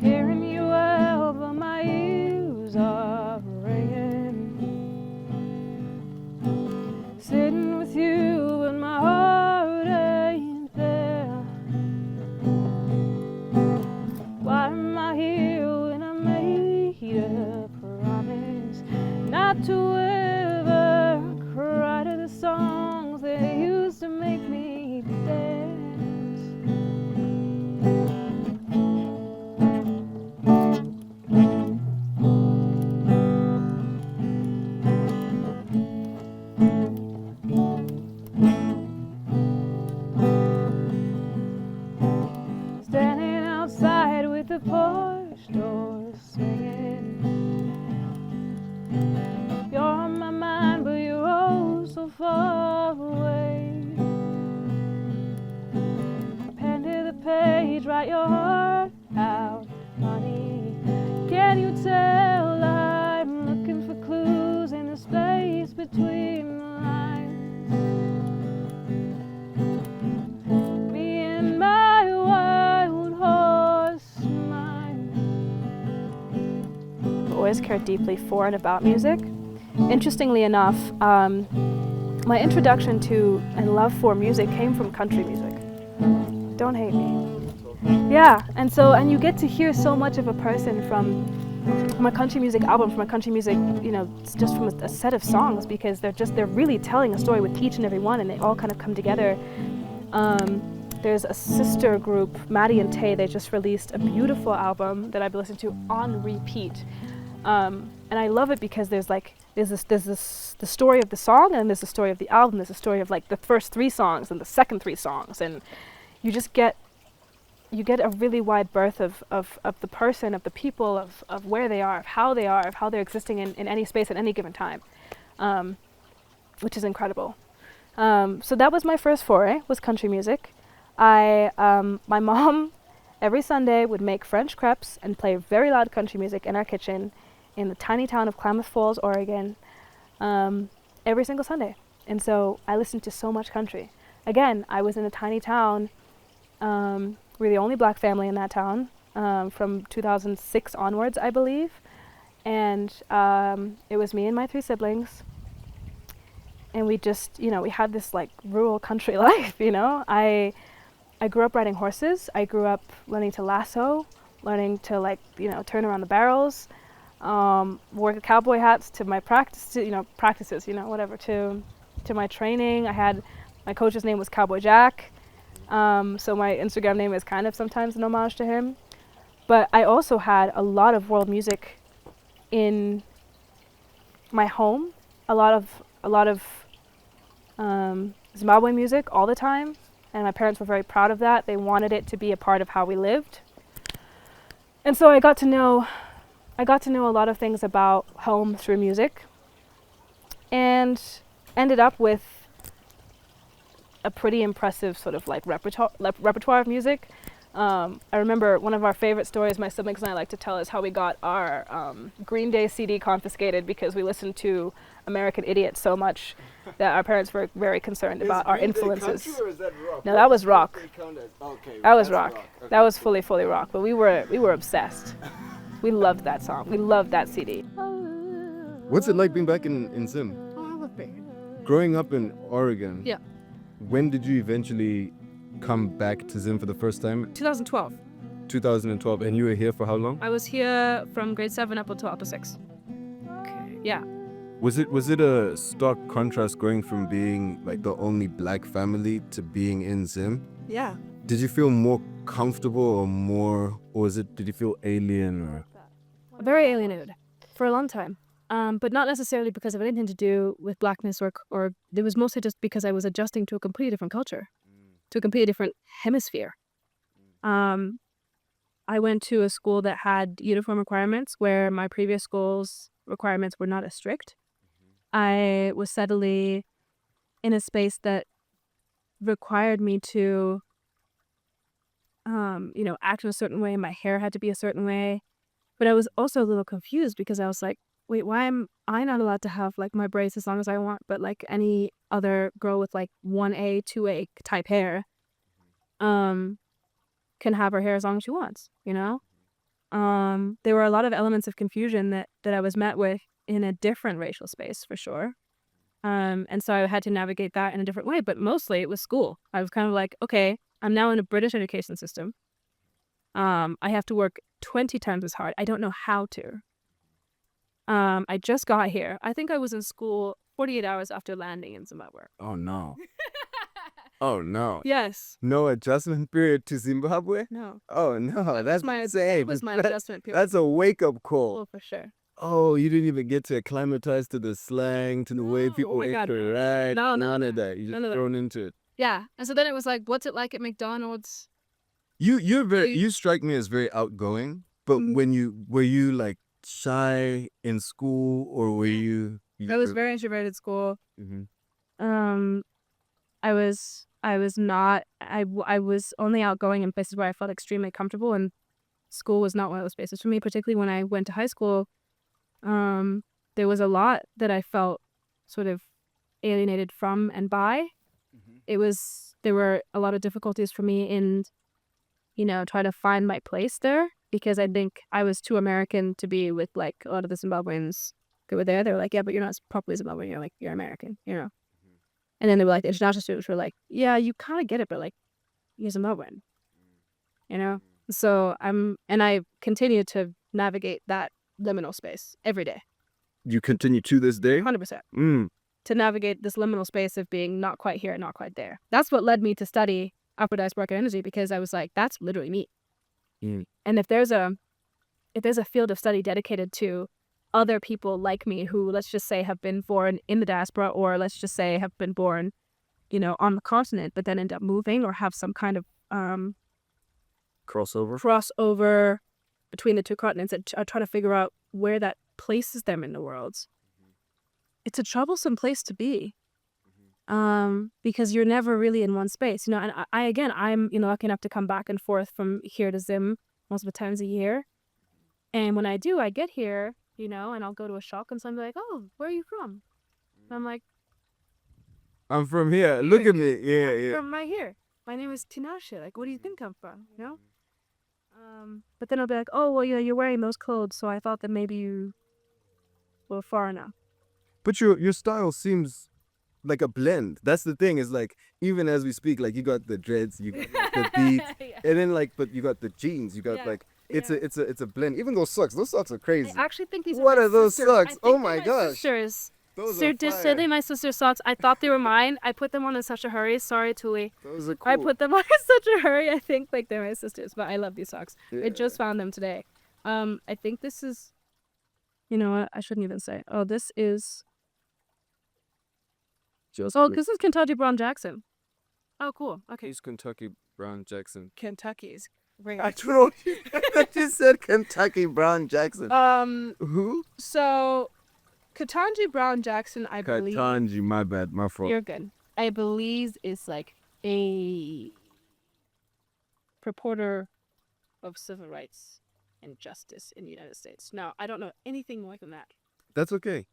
Hearing you well, but my ears are ringing. Sitting with you, but my heart ain't there. Why am I here when I made a promise not to ever cry to the songs that used to make me dance? Standing outside with the porch door swinging. You're on my mind, but you're oh so far away. Pen to the page, write your heart out, honey. Can you tell I'm looking for clues in the space between the lines? Me and my wild horse mind. I've always cared deeply for and about music. Interestingly enough, my introduction to and love for music came from country music. Don't hate me. Yeah, and you get to hear so much of a person from a country music album, from a country music, just from a set of songs, because they're really telling a story with each and every one, and they all kind of come together. There's a sister group, Maddie and Tay. They just released a beautiful album that I've been listening to on repeat, and I love it because there's the story of the song, and there's the story of the album. There's the story of like the first 3 songs and the second 3 songs, and you just get a really wide berth of the person, of the people, of where they are, of how they're existing in any space at any given time, which is incredible. So that was my first foray, was country music. My mom every Sunday would make French crepes and play very loud country music in our kitchen in the tiny town of Klamath Falls, Oregon, every single Sunday. And so I listened to so much country. Again, I was in a tiny town. We're the only black family in that town from 2006 onwards, I believe. And it was me and my 3 siblings. And we just, we had this like rural country life, I grew up riding horses. I grew up learning to lasso, learning to turn around the barrels, wore the cowboy hats to my practices, whatever, to my training. My coach's name was Cowboy Jack. So my Instagram name is kind of sometimes an homage to him. But I also had a lot of world music in my home, a lot of Zimbabwean music all the time, and my parents were very proud of that. They wanted it to be a part of how we lived. And so I got to know a lot of things about home through music, and ended up with a pretty impressive sort of like repertoire of music. I remember one of our favorite stories my siblings and I like to tell is how we got our Green Day CD confiscated because we listened to American Idiot so much that our parents were very concerned about our influences. Country or is that rock? No, that was rock. Okay, That was rock. Okay. That was fully rock. But we were obsessed. We loved that song. We loved that CD. What's it like being back in Zim? Oh, I love it. Growing up in Oregon. Yeah. When did you eventually come back to Zim for the first time? 2012. 2012. And you were here for how long? I was here from grade 7 up until upper 6. Okay. Yeah. Was it a stark contrast going from being like the only black family to being in Zim? Yeah. Did you feel more comfortable did you feel alien or? Very alienated for a long time. But not necessarily because of anything to do with blackness or it was mostly just because I was adjusting to a completely different culture, to a completely different hemisphere. I went to a school that had uniform requirements where my previous school's requirements were not as strict. I was steadily in a space that required me to, act in a certain way. My hair had to be a certain way. But I was also a little confused because I was like, wait, why am I not allowed to have like my braids as long as I want, but like any other girl with like 1A, 2A type hair can have her hair as long as she wants, you know? There were a lot of elements of confusion that I was met with in a different racial space for sure. And so I had to navigate that in a different way, but mostly it was school. I was kind of like, okay, I'm now in a British education system. I have to work 20 times as hard. I don't know how to. I just got here. I think I was in school 48 hours after landing in Zimbabwe. Oh no. Oh no. Yes. No adjustment period to Zimbabwe? No. Oh no, that's That insane. was my adjustment period. That's a wake-up call. Oh, for sure. Oh, you didn't even get to acclimatize to the slang, to the way No, people oh my God. interact. No, None of that. You none just of that. thrown into it. Yeah. And so then it was like, what's it like at McDonald's? You strike me as very outgoing, but Mhm. were you like shy in school, or were you I was very introverted at school. Mhm. I was not. I was only outgoing in places where I felt extremely comfortable, and school was not one of those spaces for me. Particularly when I went to high school, there was a lot that I felt sort of alienated from and by. There were a lot of difficulties for me in, trying to find my place there, because I think I was too American to be with like a lot of the Zimbabweans that were there. They were like, yeah, but you're not properly Zimbabwean. You're like, you're American. And then they were like, the international students were like, yeah, you kind of get it, but like, you're Zimbabwean. So I continue to navigate that liminal space every day, You continue to this day? 100%. Mm. To navigate this liminal space of being not quite here, not quite there. That's what led me to study upper diasporic energy, because I was like, that's literally me. Mm. And if there's a field of study dedicated to other people like me who, let's just say, have been born in the diaspora, or let's just say have been born, on the continent, but then end up moving or have some kind of crossover between the two continents, and are trying to figure out where that places them in the world. It's a troublesome place to be, because you're never really in one space, and I'm lucky enough to come back and forth from here to Zim multiple times a year. And when I do, I get here, and I'll go to a shop and someone's like, oh, where are you from? And I'm like, I'm from here. Look at me. Yeah. from right here. My name is Tinashe. Like, what do you think I'm from? But then I'll be like, oh, well, you're wearing those clothes, so I thought that maybe you were foreigner. But your style seems like a blend. That's the thing, is like, even as we speak, like, you got the dreads, you got like, the beats, Yeah. and then like, but you got the jeans, you got Yeah. like, it's a blend. Even those socks are crazy. I actually think these What are my are those sisters. socks? I think Oh they're my my gosh. sisters. Those They're are just fire. my sister's socks. I thought they were mine. I put them on in such a hurry. Sorry, Tuli. Those are cool. I put them on in such a hurry. I think like they're my sisters, but I love these socks. Yeah. I just found them today. I think this is, you know what? I shouldn't even say. Oh, this is. This is Kentucky Brown Jackson. Oh, cool. Okay. He's Kentucky Brown Jackson. Kentucky's. Right. I don't know. I just said Kentucky Brown Jackson. Who? So, Ketanji Brown Jackson, I believe. Katanji, my bad, my fault. You're good. I believe is like a purporter of civil rights and justice in the United States. Now, I don't know anything more than that. That's okay.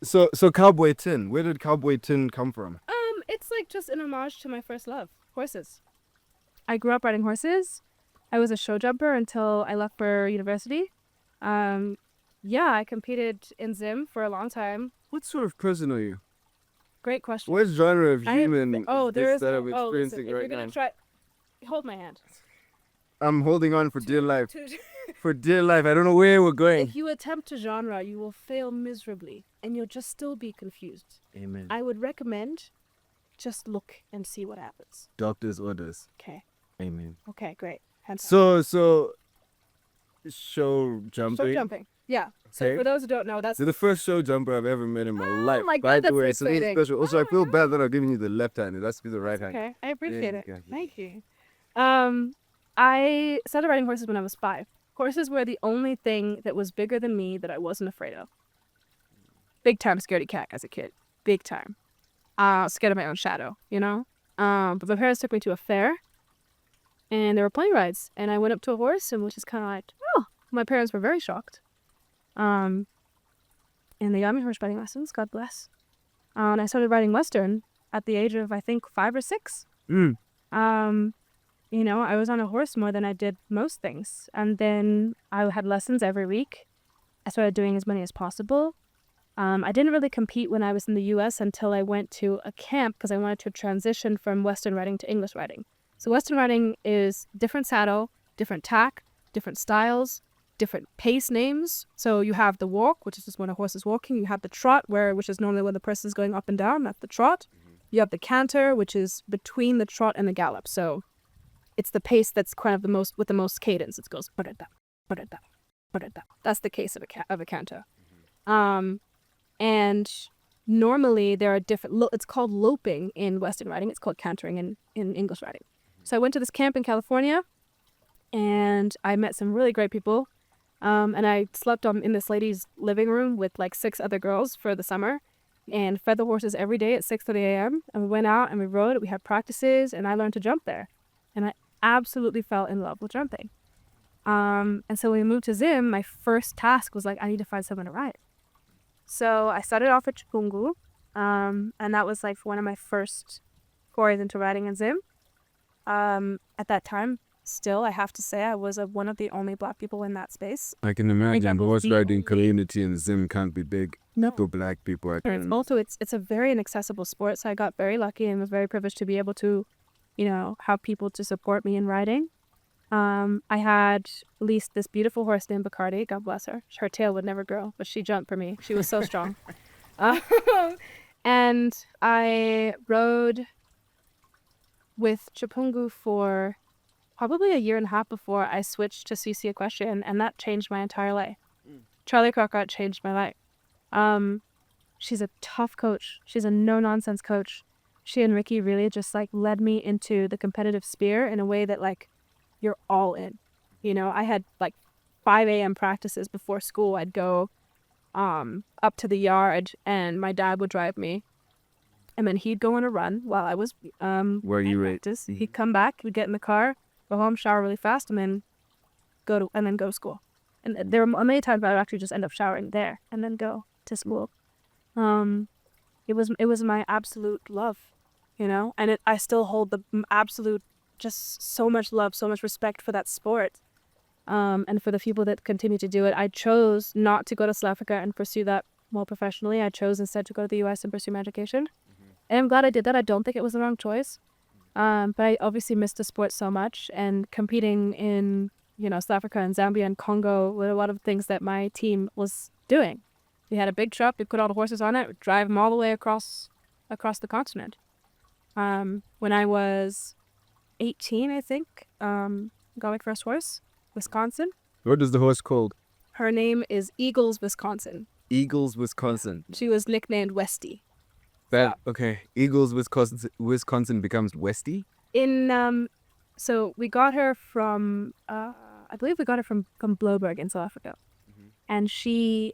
So Cowboy Tin. Where did Cowboy Tin come from? It's like just an homage to my first love, horses. I grew up riding horses. I was a show jumper until I left for university. I competed in Zim for a long time. What sort of person are you? Great question. What genre of I- human oh, there is is that no- I'm oh, listen, experiencing if right you're gonna now? try, hold my hand. I'm holding on for dear life. For dear life. I don't know where we're going. If you attempt a genre, you will fail miserably, and you'll just still be confused. Amen. I would recommend just look and see what happens. Doctor's orders. Okay. Amen. Okay, great. Hands up. So show jumping. Show jumping. Yeah. So Okay. for those who don't know, that's You're the first show jumper I've ever met in my Oh life. my God, By the that's way, so this is exciting. special. Also, Oh I my feel God. bad that I'm giving you the left hand. It has to be the right hand. okay. I appreciate Yeah, it. yeah. Thank you. I started riding horses when I was 5. Horses were the only thing that was bigger than me that I wasn't afraid of. Big time scaredy cat as a kid. Big time. Scared of my own shadow, But my parents took me to a fair, and there were pony rides, and I went up to a horse and was just kind of like, oh, my parents were very shocked. And they got me horse riding lessons, God bless. And I started riding Western at the age of, I think, 5 or 6. You know, I was on a horse more than I did most things. And then I had lessons every week. I started doing as many as possible. I didn't really compete when I was in the US until I went to a camp because I wanted to transition from Western riding to English riding. So Western riding is different saddle, different tack, different styles, different pace names. So you have the walk, which is just when a horse is walking. You have the trot, which is normally when the person is going up and down. That's the trot. You have the canter, which is between the trot and the gallop. So it's the pace that's kind of with the most cadence. It goes ba-da-da, ba-da-da, ba-da-da. That's the case of a canter. And normally there are different. It's called loping in Western riding. It's called cantering in English riding. So I went to this camp in California, and I met some really great people. And I slept in this lady's living room with like 6 other girls for the summer, and fed the horses every day at 6:30 a.m. And we went out and we rode. We had practices, and I learned to jump there, and I absolutely fell in love with jumping. And so when we moved to Zim, my first task was like, I need to find someone to ride. So I started off at Chipungu, and that was like one of my first forays into riding in Zim. At that time, still, I have to say, I was one of the only Black people in that space. I can imagine the horse riding community in Zim can't be big for Black people. Also, it's a very inaccessible sport, so I got very lucky and was very privileged to be able to, you know, have people to support me in riding. I had leased this beautiful horse named Bacardi, God bless her. Her tail would never grow, but she jumped for me. She was so strong. And I rode with Chipungu for probably a year and a half before I switched to CC Equestrian, and that changed my entire life. Charlie Crockett changed my life. She's a tough coach. She's a no-nonsense coach. She and Ricky really just like led me into the competitive sphere in a way that like you're all in. You know, I had like 5 a.m. practices before school. I'd go up to the yard, and my dad would drive me, and then he'd go on a run while I was Where you practice. He'd come back, we'd get in the car, go home, shower really fast, and then go to school. And there were many times I would actually just end up showering there and then go to school. It was my absolute love, you know, and I still hold the absolute, just so much love, so much respect for that sport, and for the people that continue to do it. I chose not to go to South Africa and pursue that more professionally. I chose instead to go to the US and pursue my education. And I'm glad I did that. I don't think it was the wrong choice. But I obviously missed the sport so much, and competing in, you know, South Africa and Zambia and Congo were a lot of things that my team was doing. We had a big truck, we put all the horses on it, drive them all the way across the continent. When I was 18, I think, got my first horse, Wisconsin. What is the horse called? Her name is Eagles, Wisconsin. Eagles, Wisconsin. She was nicknamed Westie. Okay. Eagles, Wisconsin becomes Westie? So we got her from, I believe we got her from Bloberg in South Africa. And she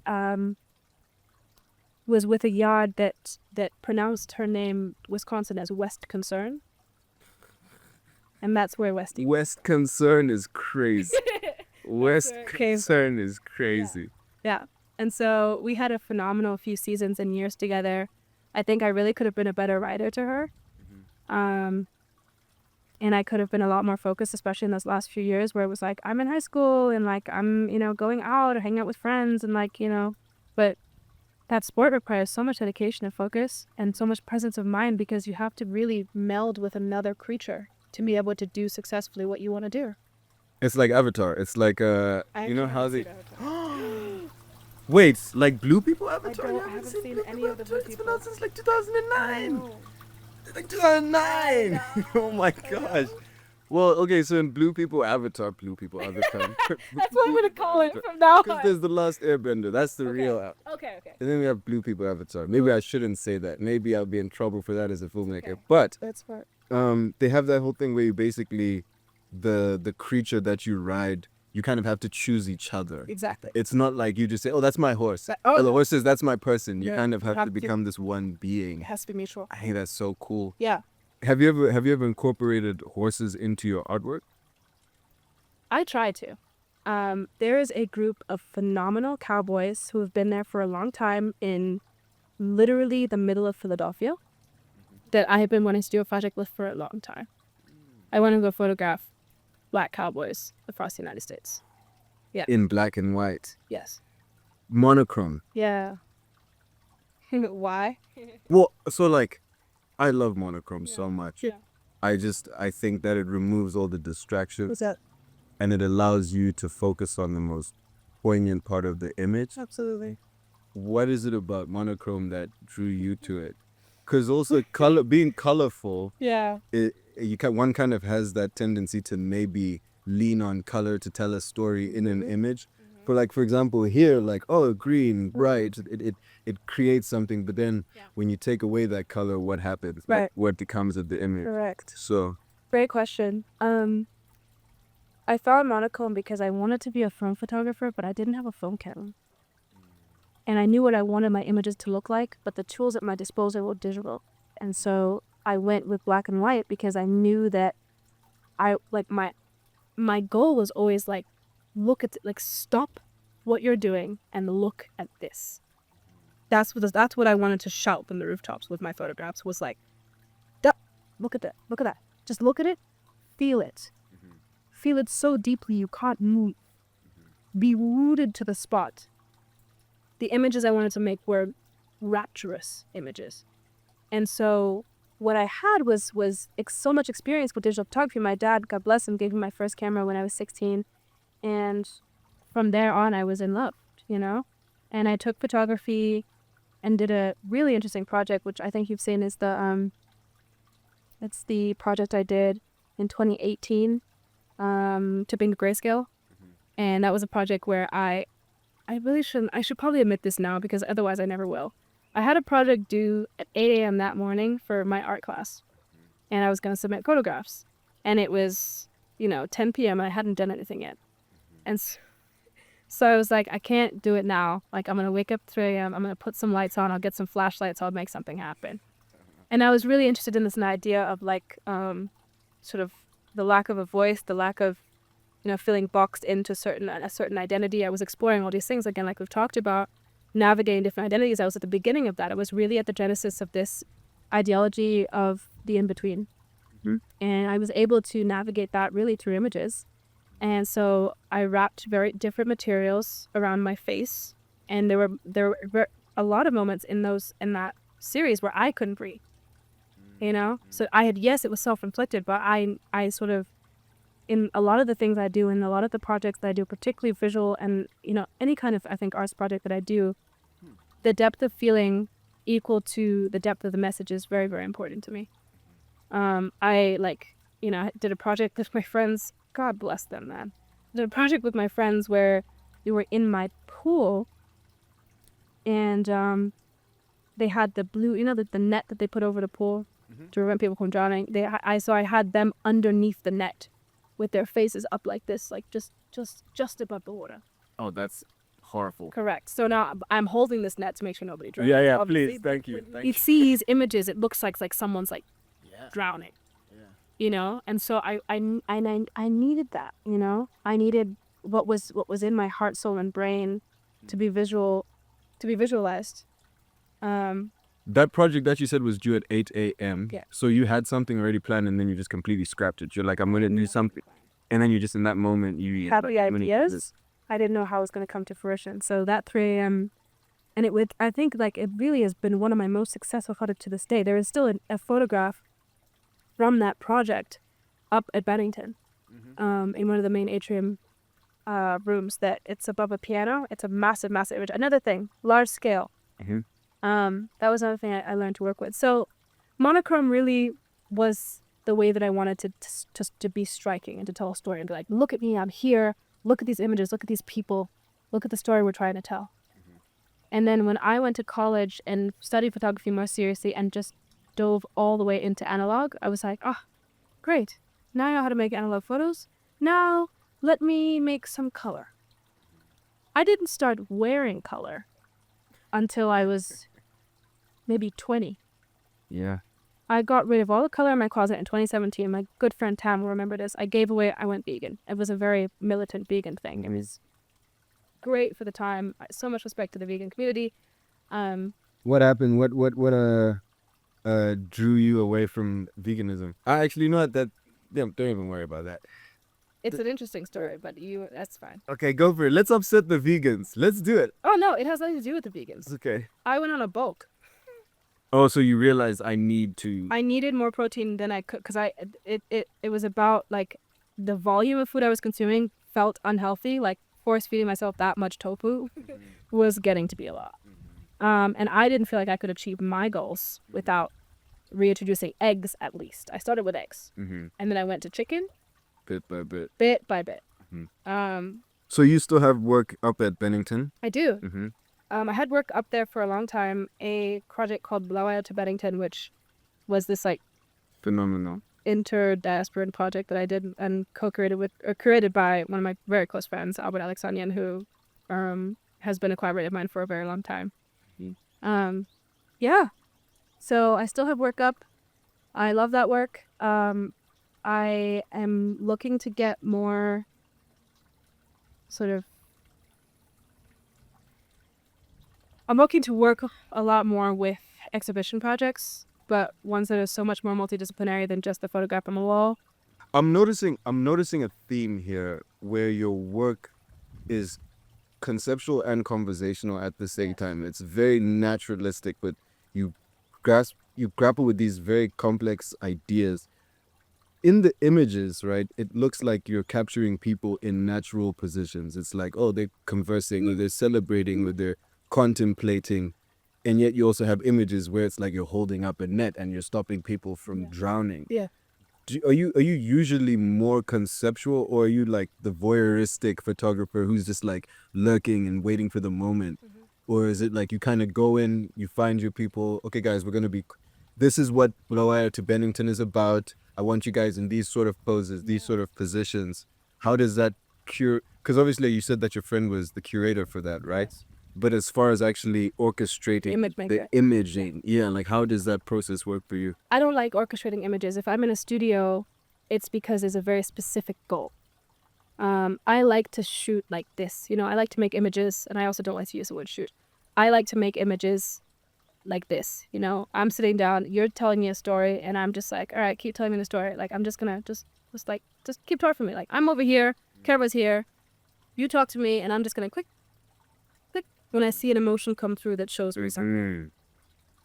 was with a yard that pronounced her name Wisconsin as West Concern. And that's where Westie. West Concern is crazy. West Concern is crazy. Yeah. And so we had a phenomenal few seasons and years together. I think I really could have been a better rider to her. And I could have been a lot more focused, especially in those last few years where it was like, I'm in high school and like I'm, you know, going out or hanging out with friends and like, you know, but that sport requires so much dedication and focus and so much presence of mind because you have to really meld with another creature to be able to do successfully what you want to do. It's like Avatar. It's like, you know how they... Wait, like Blue People Avatar? I haven't seen any of the Blue People. It's been out since like 2009. Like 2009. Oh my gosh. Well, okay, so in Blue People Avatar. That's what I'm going to call it from now on. Because there's the Last Airbender. That's the real. Okay. And then we have Blue People Avatar. Maybe I shouldn't say that. Maybe I'll be in trouble for that as a filmmaker. Okay. But that's smart. They have that whole thing where you basically, the creature that you ride, you kind of have to choose each other. Exactly. It's not like you just say, oh, that's my horse. The horse says, that's my person. You kind of have to become this one being. It has to be mutual. I think that's so cool. Yeah. Have you ever incorporated horses into your artwork? I try to. there is a group of phenomenal cowboys who have been there for a long time in literally the middle of Philadelphia that I have been wanting to do a project with for a long time. I want to go photograph black cowboys across the United States. In black and white. Yes. Monochrome. Yeah. Why? Well, so like, I love monochrome so much. Yeah. I think that it removes all the distractions. What's that? And it allows you to focus on the most poignant part of the image. Absolutely. What is it about monochrome that drew you to it? Because also being colorful, Yeah. one kind of has that tendency to maybe lean on color to tell a story in an image. But like, for example, here, like, oh, green, bright, it creates something. But then when you take away that color, what happens? Right. Like, what becomes of the image? Correct. So, Great question. I found monochrome because I wanted to be a film photographer, but I didn't have a film camera. And I knew what I wanted my images to look like, but the tools at my disposal were digital. And so I went with black and white because I knew that my goal was always like, stop what you're doing and look at this. That's what I wanted to shout from the rooftops with my photographs, was like, look at that. Just look at it, feel it. Feel it so deeply you can't move. Be rooted to the spot. The images I wanted to make were rapturous images. And so what I had was so much experience with digital photography. My dad, God bless him, gave me my first camera when I was 16. And from there on, I was in love, you know? And I took photography and did a really interesting project, which I think you've seen is it's the project I did in 2018. Tipping to grayscale. And that was a project where I should probably admit this now because otherwise I never will. I had a project due at 8 a.m. that morning for my art class, and I was going to submit photographs, and it was 10 p.m. and I hadn't done anything yet. And so I was like, I can't do it now. Like, I'm going to wake up 3 a.m. I'm going to put some lights on, I'll get some flashlights, I'll make something happen. And I was really interested in this idea of like sort of the lack of a voice, the lack of, feeling boxed into a certain identity. I was exploring all these things, again, like we've talked about, navigating different identities. I was at the beginning of that. I was really at the genesis of this ideology of the in-between. And I was able to navigate that really through images. And so I wrapped very different materials around my face. And there were a lot of moments in that series where I couldn't breathe. So it was self-inflicted, but I sort of, in a lot of the things I do, and a lot of the projects that I do, particularly visual and, any kind of, I think, arts project that I do, the depth of feeling equal to the depth of the message is very, very important to me. I did a project with my friends, God bless them, man. I did a project with my friends where we were in my pool and they had the blue, the net that they put over the pool to prevent people from drowning. I had them underneath the net with their faces up like this, like just above the water. oh, that's horrible. Correct. So now I'm holding this net to make sure nobody drowns. Yeah, Obviously, please, thank you. When you see these images, it looks like someone's like drowning. And so I needed that. I needed what was in my heart, soul, and brain to be visualized. That project that you said was due at 8 a.m. Yeah. So you had something already planned and then you just completely scrapped it. You're like, I'm going to do something. And then you just, in that moment, you had the ideas. I didn't know how it was going to come to fruition. So that 3 a.m. and I think like it really has been one of my most successful projects to this day. There is still a photograph from that project up at Bennington, in one of the main atrium rooms that it's above a piano. It's a massive, massive image. Another thing, large scale. That was another thing I learned to work with. So monochrome really was the way that I wanted to be striking and to tell a story and be like, look at me, I'm here. Look at these images. Look at these people. Look at the story we're trying to tell. And then when I went to college and studied photography more seriously and just dove all the way into analog, I was like, great. Now I know how to make analog photos. Now let me make some color. I didn't start wearing color until I was maybe 20. Yeah. I got rid of all the color in my closet in 2017. My good friend Tam will remember this. I went vegan. It was a very militant vegan thing. It was great for the time. So much respect to the vegan community. What happened? What drew you away from veganism? I actually know that. Don't even worry about that. It's an interesting story, but that's fine. Okay, go for it. Let's upset the vegans. Let's do it. Oh no, it has nothing to do with the vegans. Okay. I went on a bulk. Oh, so you realize I needed more protein than I could, because it was about like the volume of food I was consuming felt unhealthy. Like force feeding myself that much tofu was getting to be a lot. And I didn't feel like I could achieve my goals without reintroducing eggs. At least I started with eggs, and then I went to chicken. Bit by bit. Bit by bit. So you still have work up at Bennington? I do. I had work up there for a long time. A project called Blowout to Bennington, which was this like Phenomenal inter-diasporan project that I did and created by one of my very close friends, Albert Alexanian, who has been a collaborator of mine for a very long time. Yeah. So I still have work up. I love that work. I am looking to get more I'm looking to work a lot more with exhibition projects, but ones that are so much more multidisciplinary than just the photograph on the wall. I'm noticing a theme here where your work is conceptual and conversational at the same time. It's very naturalistic, but you grapple with these very complex ideas. In the images, right, it looks like you're capturing people in natural positions. It's like, oh, they're conversing, or they're celebrating, or they're contemplating. And yet you also have images where it's like you're holding up a net and you're stopping people from drowning. Yeah. Are you usually more conceptual, or are you like the voyeuristic photographer who's just like lurking and waiting for the moment? Or is it like you kind of go in, you find your people, okay guys, this is what Blowout to Bennington is about. I want you guys in these sort of poses, these sort of positions. How does that because obviously you said that your friend was the curator for that, right? Yes. But as far as actually orchestrating the imaging, like how does that process work for you? I don't like orchestrating images. If I'm in a studio, it's because there's a very specific goal. I like to shoot like this. I like to make images, and I also don't like to use the word shoot. I like to make images like this. I'm sitting down, you're telling me a story, and I'm just like, all right, keep telling me the story. Like, I'm just gonna just keep talking for me. Like, I'm over here, camera's here, you talk to me, and I'm just gonna click when I see an emotion come through that shows me something.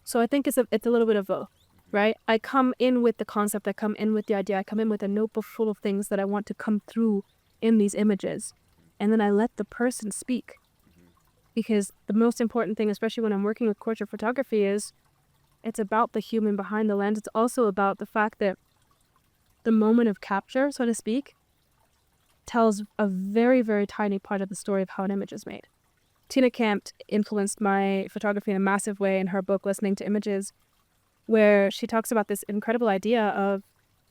So I think it's a little bit of both, right? I come in with the concept, I come in with the idea, I come in with a notebook full of things that I want to come through in these images, and then I let the person speak. Because the most important thing, especially when I'm working with portrait photography, is it's about the human behind the lens. It's also about the fact that the moment of capture, so to speak, tells a very, very tiny part of the story of how an image is made. Tina Campt influenced my photography in a massive way in her book, Listening to Images, where she talks about this incredible idea of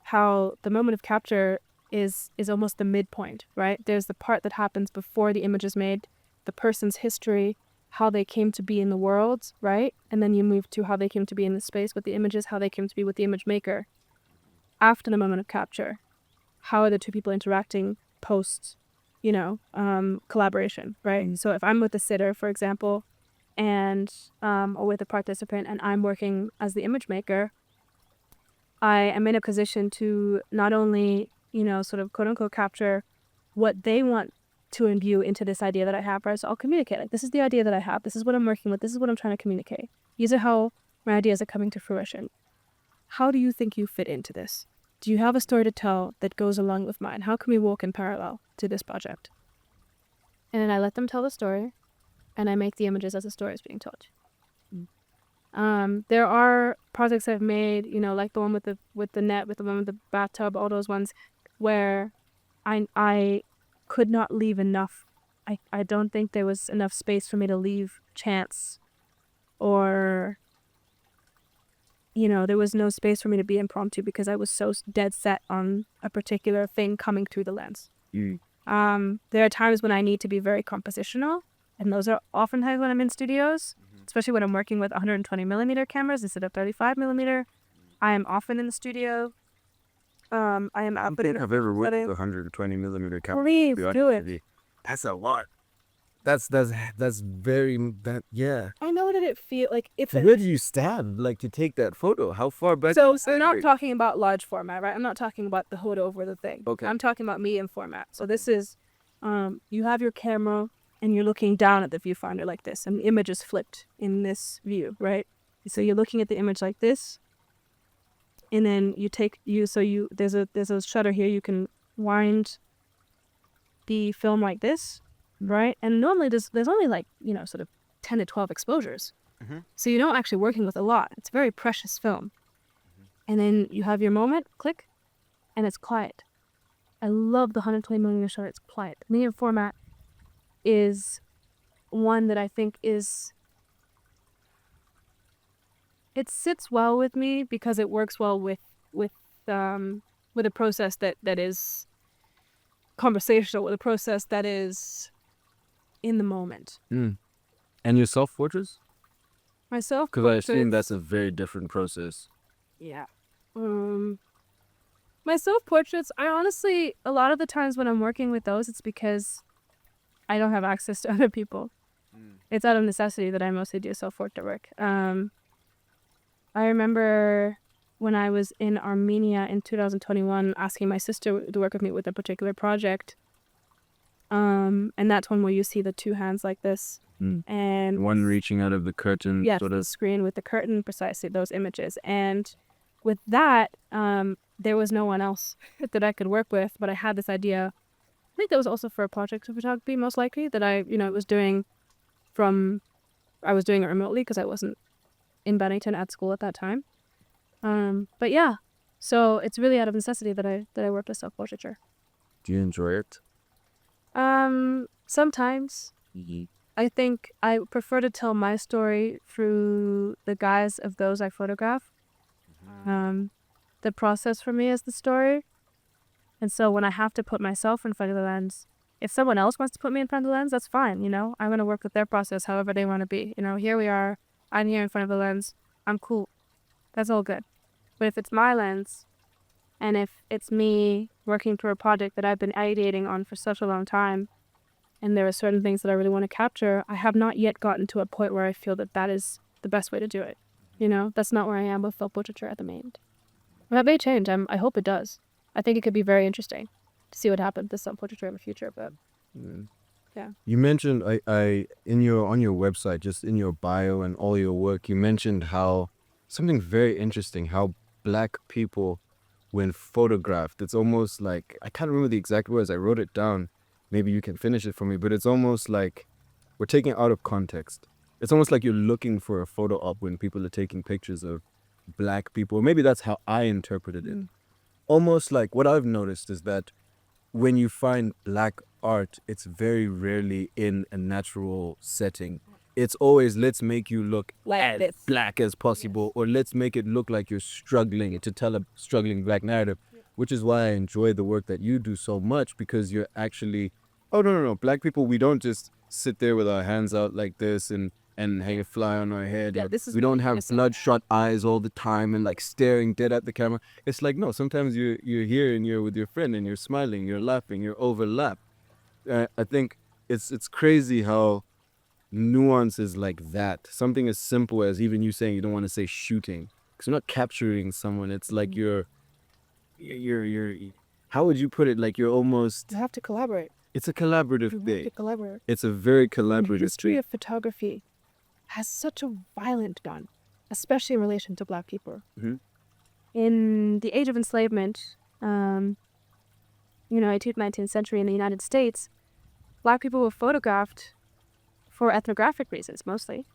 how the moment of capture is almost the midpoint, right? There's the part that happens before the image is made, the person's history, how they came to be in the world, right? And then you move to how they came to be in the space with the images, how they came to be with the image maker. After the moment of capture, how are the two people interacting post, collaboration, right? So if I'm with a sitter, for example, and or with a participant, and I'm working as the image maker, I am in a position to not only, sort of quote unquote capture what they want to imbue into this idea that I have, right? So I'll communicate, like, this is the idea that I have, this is what I'm working with, this is what I'm trying to communicate. These are how my ideas are coming to fruition. How do you think you fit into this? Do you have a story to tell that goes along with mine? How can we walk in parallel to this project? And then I let them tell the story, and I make the images as the story is being told. There are projects I've made, like the one with the net, with the one with the bathtub, all those ones where I could not leave enough. I don't think there was enough space for me to leave chance, or there was no space for me to be impromptu because I was so dead set on a particular thing coming through the lens. There are times when I need to be very compositional, and those are oftentimes when I'm in studios, especially when I'm working with 120 millimeter cameras instead of 35 millimeter. I am often in the studio. I am I don't think I've ever worked setting. with 120 millimeter camera. Please to be do honest it. with you. That's a lot. That's very yeah. I know that it feel like if So where do you stand like to take that photo? How far back? so do you I'm stand? not talking about large format, right? I'm not talking about the hood over the thing. Okay. I'm talking about medium format. So this is, you have your camera and you're looking down at the viewfinder like this, and the image is flipped in this view, right? So you're looking at the image like this, and then there's a shutter here. You can wind the film like this, right? And normally there's only like, sort of 10 to 12 exposures. So you're not actually working with a lot. It's a very precious film. And then you have your moment, click, and it's quiet. I love the 120 millimeter shutter. It's quiet. Medium format is one that I think it sits well with me because it works well with a process that is conversational, with a process that is in the moment. And your self-portraits? Myself, Because I assume that's a very different process. yeah. My self-portraits, I honestly, a lot of the times when I'm working with those, it's because I don't have access to other people. It's out of necessity that I mostly do self-portrait work. I remember when I was in Armenia in 2021 asking my sister to work with me with a particular project. And that's one where you see the two hands like this. And one reaching out of the curtain. Yes, sort the of. screen with the curtain, precisely those images. And with that, there was no one else that I could work with, but I had this idea. I think that was also for a project of photography, most likely, that I was doing it remotely because I wasn't in Bennington at school at that time. But yeah, so it's really out of necessity that I work with self-portraiture. Do you enjoy it? Sometimes. I think I prefer to tell my story through the guise of those I photograph. The process for me is the story. And so when I have to put myself in front of the lens, if someone else wants to put me in front of the lens, that's fine, I'm going to work with their process however they want to be. Here we are, I'm here in front of the lens, I'm cool. That's all good. But if it's my lens, and if it's me working through a project that I've been ideating on for such a long time, and there are certain things that I really want to capture, I have not yet gotten to a point where I feel that is the best way to do it. That's not where I am with self-portraiture at the moment. That may change. I hope it does. I think it could be very interesting to see what happens with self-portraiture in the future. But yeah. You mentioned on your website, just in your bio and all your work, you mentioned how something very interesting, how Black people, when photographed, it's almost like, I can't remember the exact words, I wrote it down. Maybe you can finish it for me, but it's almost like we're taking it out of context. It's almost like you're looking for a photo op when people are taking pictures of Black people. Maybe that's how I interpreted it. Almost like what I've noticed is that when you find Black art, it's very rarely in a natural setting. It's always, let's make you look Like as this. Black as possible, or let's make it look like you're struggling to tell a struggling Black narrative, which is why I enjoy the work that you do so much, because you're actually, oh, no. Black people, we don't just sit there with our hands out like this and hang a fly on our head. Yeah, this is we don't have bloodshot eyes all the time and like staring dead at the camera. It's like, no, sometimes you're here and you're with your friend and you're smiling, you're laughing, you're overlapped. I think it's crazy how nuance is like that. Something as simple as even you saying you don't want to say shooting, because you're not capturing someone. It's like you're how would you put it? Like you're almost, You have to collaborate. it's a collaborative You have thing. to collaborate. It's a very The collaborative history thing. of photography has such a violent gun, especially in relation to Black people. In the age of enslavement, 18th, 19th century in the United States, Black people were photographed for ethnographic reasons mostly,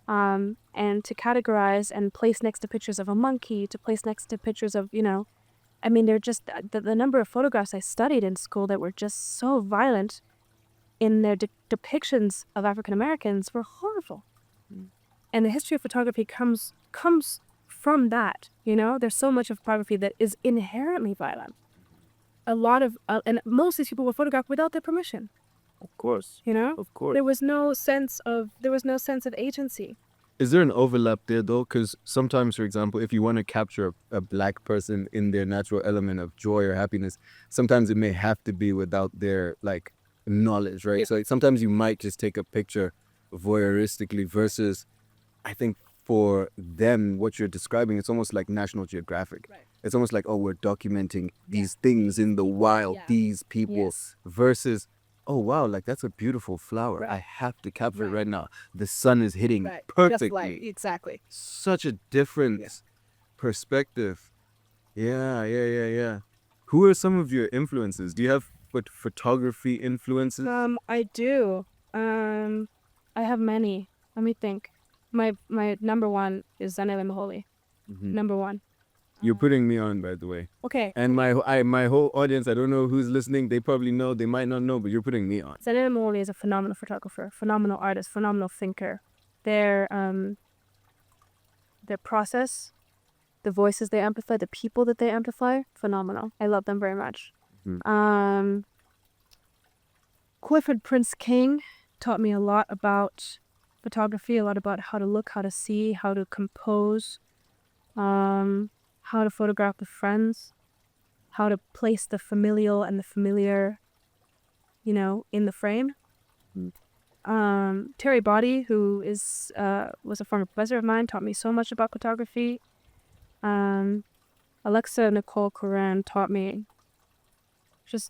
and to categorize and place next to pictures of a monkey, to place next to pictures of, they're just, the number of photographs I studied in school that were just so violent in their depictions of African Americans were horrible. And the history of photography comes from that, There's so much of photography that is inherently violent. A lot of, and most of these people were photographed without their permission. Of course. Of course. There was no sense of agency. Is there an overlap there though? Because sometimes, for example, if you want to capture a black person in their natural element of joy or happiness, sometimes it may have to be without their like knowledge, right? So sometimes you might just take a picture voyeuristically versus, I think for them, what you're describing, it's almost like National Geographic. Right. It's almost like, oh, we're documenting these things in the wild, these people, Yes. versus, oh, wow, like that's a beautiful flower. I have to capture it right now. The sun is hitting perfectly. Exactly. Such a different perspective. Yeah. Who are some of your influences? Do you have photography influences? I do. I have many. Let me think. My number one is Andile. Number one. You're putting me on, by the way. Okay. And my whole audience, I don't know who's listening. They probably know, they might not know, but you're putting me on. Andile is a phenomenal photographer, phenomenal artist, phenomenal thinker. Their process, the voices they amplify, the people that they amplify, phenomenal. I love them very much. Clifford Prince King taught me a lot about photography, a lot about how to look, how to see, how to compose, how to photograph with friends, how to place the familial and the familiar, in the frame. Terry Body, who was a former professor of mine, taught me so much about photography. Alexa Nicole Coran taught me,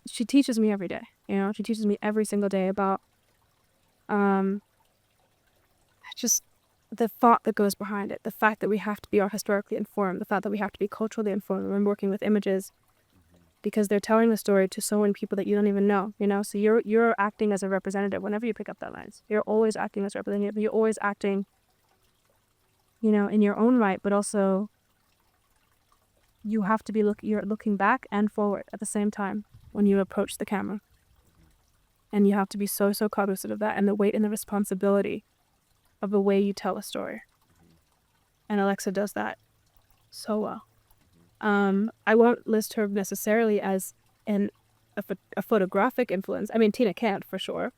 she teaches me every day, she teaches me every single day about just the thought that goes behind it, the fact that we have to be historically informed, the fact that we have to be culturally informed when working with images, because they're telling the story to so many people that you don't even know, so you're acting as a representative whenever you pick up that lens. You're always acting as a representative. You're always acting, in your own right, but also you have to be you're looking back and forward at the same time when you approach the camera. And you have to be so cognizant of that and the weight and the responsibility of the way you tell a story. And Alexa does that so well. I won't list her necessarily as a photographic influence. I mean, Tina can't for sure.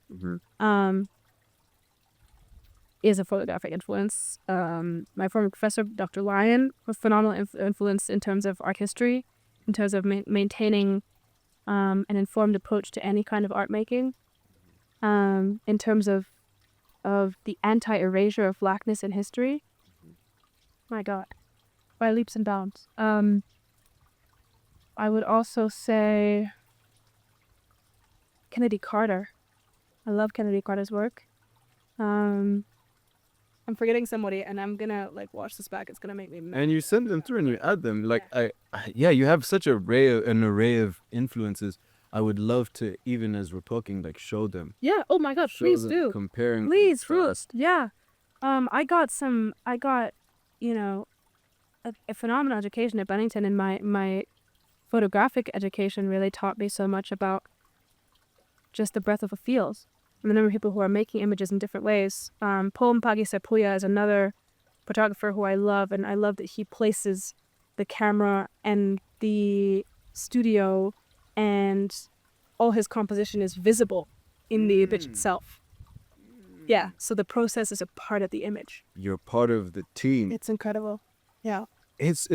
Is a photographic influence. My former professor, Dr. Lyon, was phenomenal influence in terms of art history, in terms of maintaining an informed approach to any kind of art making, in terms of the anti-erasure of blackness in history. My God, by leaps and bounds. I would also say Kennedy Carter. I love Kennedy Carter's work. I'm forgetting somebody, and I'm gonna watch this back. It's gonna make me mad. And you send them through and you add them. You have such an array of influences. I would love to, even as we're talking, show them. Yeah. Oh my God. Please do. Comparing. Please, first. Yeah. I got a phenomenal education at Bennington, and my photographic education really taught me so much about just the breadth of the fields and the number of people who are making images in different ways. Paul Mpagi Sepuya is another photographer who I love, and I love that he places the camera and the studio and all his composition is visible in the image itself. Yeah, so the process is a part of the image. You're part of the team. It's incredible. Yeah. It's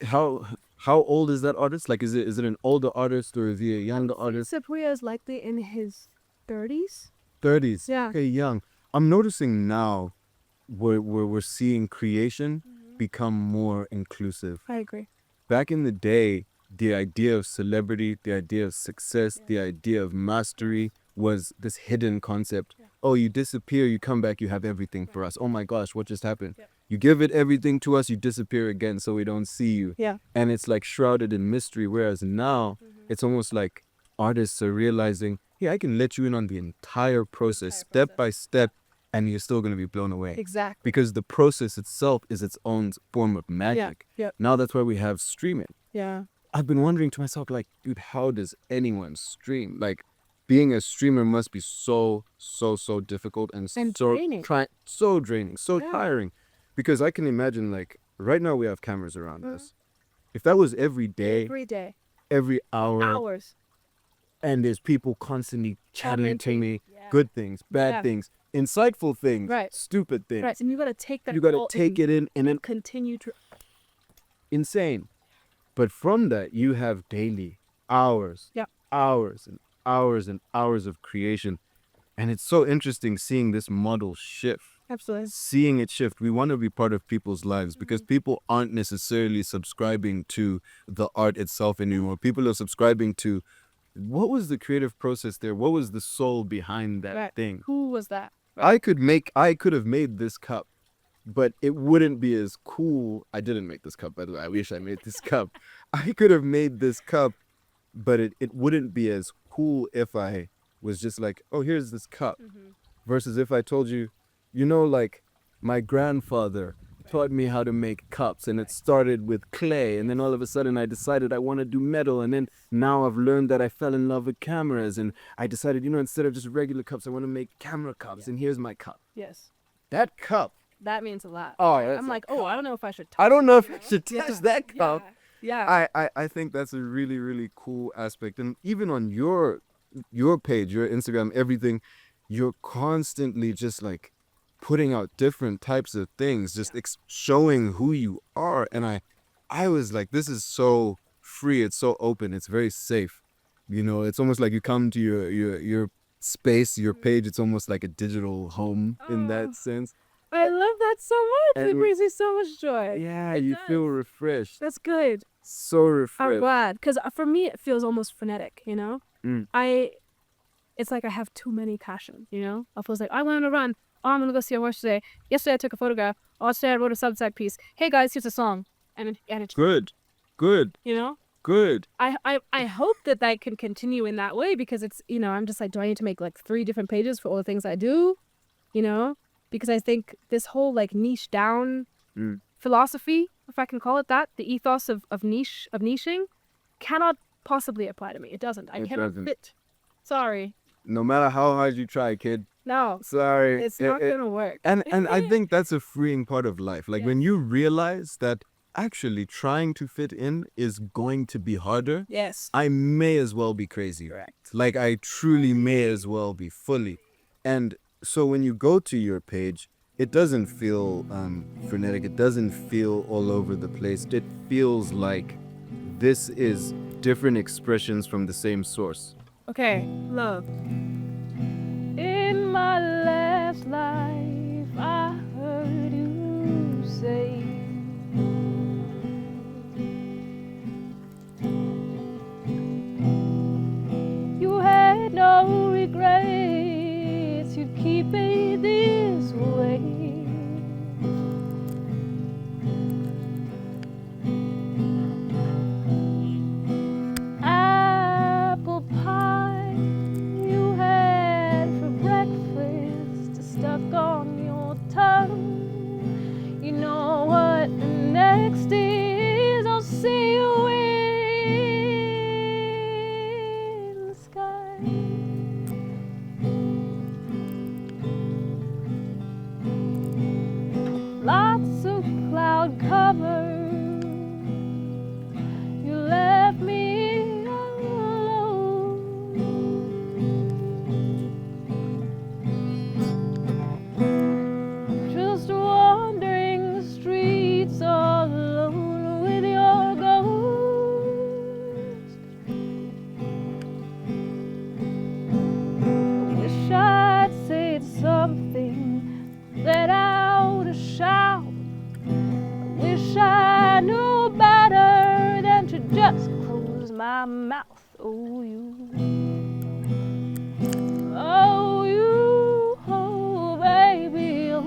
how old is that artist? Is it an older artist or is he a younger artist? Sepuya is likely in his 30s. 30s. Yeah. Okay, young. I'm noticing now we're seeing creation become more inclusive. I agree. Back in the day, the idea of celebrity, the idea of success, the idea of mastery was this hidden concept. Oh, you disappear, you come back, you have everything for us. Oh my gosh, what just happened? You give it everything to us, you disappear again so we don't see you. Yeah. And it's shrouded in mystery, whereas now it's almost like artists are realizing, hey, I can let you in on the entire process, step by step, and you're still going to be blown away. Exactly. Because the process itself is its own form of magic. Yeah. Now that's why we have streaming. Yeah. I've been wondering to myself, dude, how does anyone stream? Being a streamer must be so difficult and so draining. So draining, so tiring. Because I can imagine, right now we have cameras around us. If that was every day, every hour, hours, and there's people constantly chatting to me, good things, bad things, insightful things, Right. stupid things. Right, and you gotta take that. You got to all take in it in and then continue to. insane. But from that, you have daily hours, Yeah. hours and hours and hours of creation. And it's so interesting seeing this model shift. Absolutely. Seeing it shift. We want to be part of people's lives because people aren't necessarily subscribing to the art itself anymore. People are subscribing to what was the creative process there? What was the soul behind that Right. thing? Who was that? I could have made this cup, but it wouldn't be as cool. I didn't make this cup, by the way. I wish I made this cup. I could have made this cup, but it wouldn't be as cool if I was just like, oh, here's this cup. Versus if I told you, you know, like my grandfather taught me how to make cups, and it started with clay, and then all of a sudden I decided I want to do metal, and then now I've learned that I fell in love with cameras, and I decided, you know, instead of just regular cups, I want to make camera cups, and here's my cup. Yes. That cup. That means a lot. Oh, yeah, I'm like, I don't know if I should. I don't know if I should touch that cup. Yeah. I think that's a really, really cool aspect. And even on your page, your Instagram, everything, you're constantly just like putting out different types of things, just showing who you are. And I was like, this is so free. It's so open. It's very safe. You know, it's almost like you come to your space, your page. It's almost like a digital home in that sense. I love that so much. And It brings me so much joy. Yeah, you feel refreshed. That's good. So refreshed. I'm glad, because for me it feels almost frenetic. You know, it's like I have too many passions. You know, I feel like I want to run. Oh, I'm gonna go see a horse today. Yesterday I took a photograph. Oh, today I wrote a Substack piece. Hey guys, here's a song, and it's Good. You know. Good. I hope that can continue in that way, because it's, you know, I'm just like, do I need to make like 3 different pages for all the things I do? You know, because I think this whole like niche down philosophy, if I can call it that, the ethos of niching, cannot possibly apply to me. It doesn't. I cannot fit. Sorry. No matter how hard you try, kid. No. Sorry. It's not gonna work. And I think that's a freeing part of life. Like when you realize that actually trying to fit in is going to be harder. Yes. I may as well be crazy. Correct. Like I truly may as well be fully. And so when you go to your page, it doesn't feel frenetic. It doesn't feel all over the place. It feels like this is different expressions from the same source. Okay. Love. In my last life, I heard you say, you had no regrets, you'd keep it this way. Apple pie you had for breakfast stuck on your tongue. You know what next is? I'll see you in the sky. Lots of cloud cover. You left me alone. Just wandering the streets all alone with your ghost. Wish I'd said something, let out a shout. Wish I knew better than to just close my mouth. Oh, you, oh, baby, oh,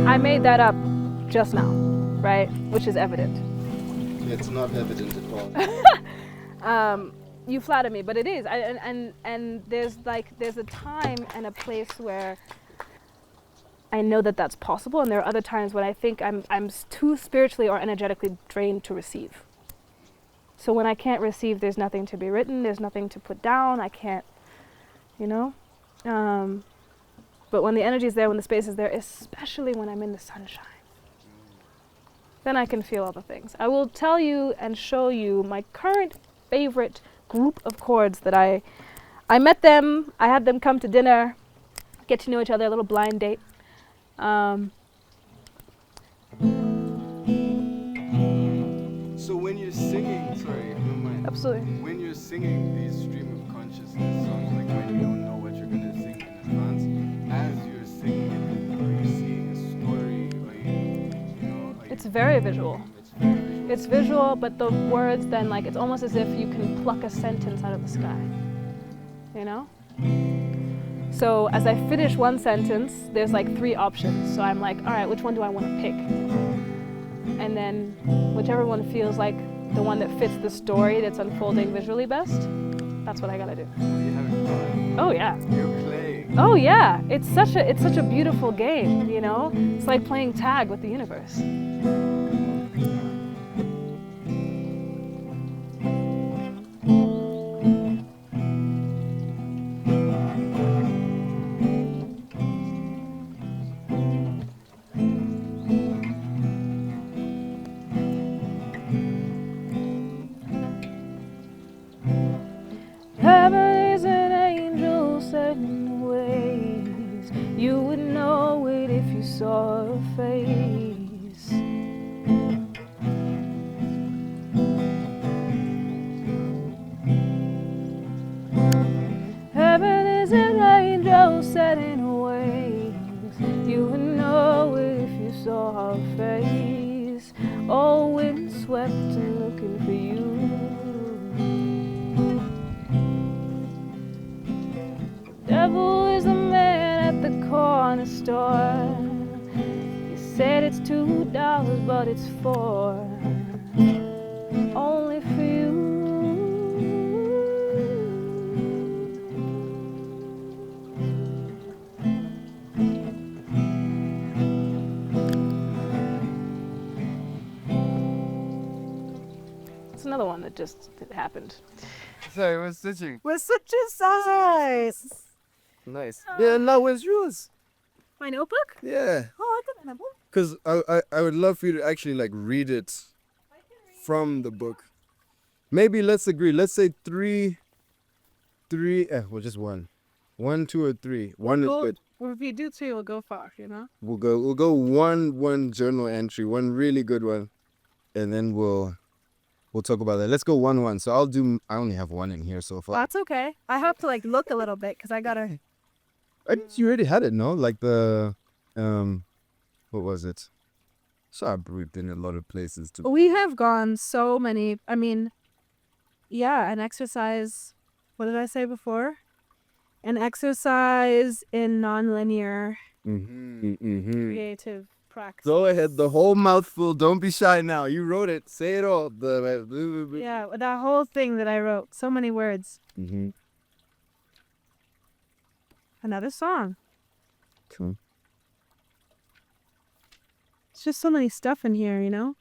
I made that up just now, right? Which is evident. It's not evident at all. You flatter me, but it is. And there's a time and a place where I know that that's possible, and there are other times when I think I'm too spiritually or energetically drained to receive. So when I can't receive, there's nothing to be written, there's nothing to put down, I can't, you know? But when the energy is there, when the space is there, especially when I'm in the sunshine, then I can feel all the things. I will tell you and show you my current favorite group of chords that I met them, I had them come to dinner, get to know each other, a little blind date. So when you're singing, sorry, if you don't mind. Absolutely. When you're singing these stream of consciousness songs, like when you don't know what you're gonna sing in advance, as you're singing it, are you seeing a story? Are you It's very visual. It's very visual. It's visual, but the words then, like, it's almost as if you can pluck a sentence out of the sky, you know? So as I finish one sentence, there's like 3 options. So I'm like, all right, which one do I want to pick? And then whichever one feels like the one that fits the story that's unfolding visually best, that's what I gotta do. You're having fun. Oh yeah. You're playing. Oh yeah. It's such a beautiful game, you know? It's like playing tag with the universe. Heaven is an angel set in ways. You would know it if you saw her face. Heaven is an angel set in ways. You would know it if you saw her face. Oh, windswept and looking for you. Devil is the man at the corner store. He said it's $2, but it's 4. Only for you. It's another one that just happened. Sorry, we're switching. We're such a size. Nice. Yeah, now where's yours? My notebook? Yeah. Oh, I got my notebook. Because I would love for you to actually like read it from the book. Maybe let's agree. Let's say three. Well, just one. 1, 2, or 3. One is good. Well, if you do 2, we'll go far, you know? We'll go one journal entry, one really good one, and then we'll talk about that. Let's go 1. So I only have 1 in here so far. That's okay. I have to like look a little bit because I gotta. I guess you already had it, no? Like the what was it? So I breathed in a lot of places too. We have gone so many. I mean, yeah, an exercise. What did I say before? An exercise in nonlinear creative practice. Go ahead, the whole mouthful. Don't be shy now. You wrote it. Say it all. Yeah, that whole thing that I wrote. So many words. Another song. Cool. It's just so many stuff in here, you know?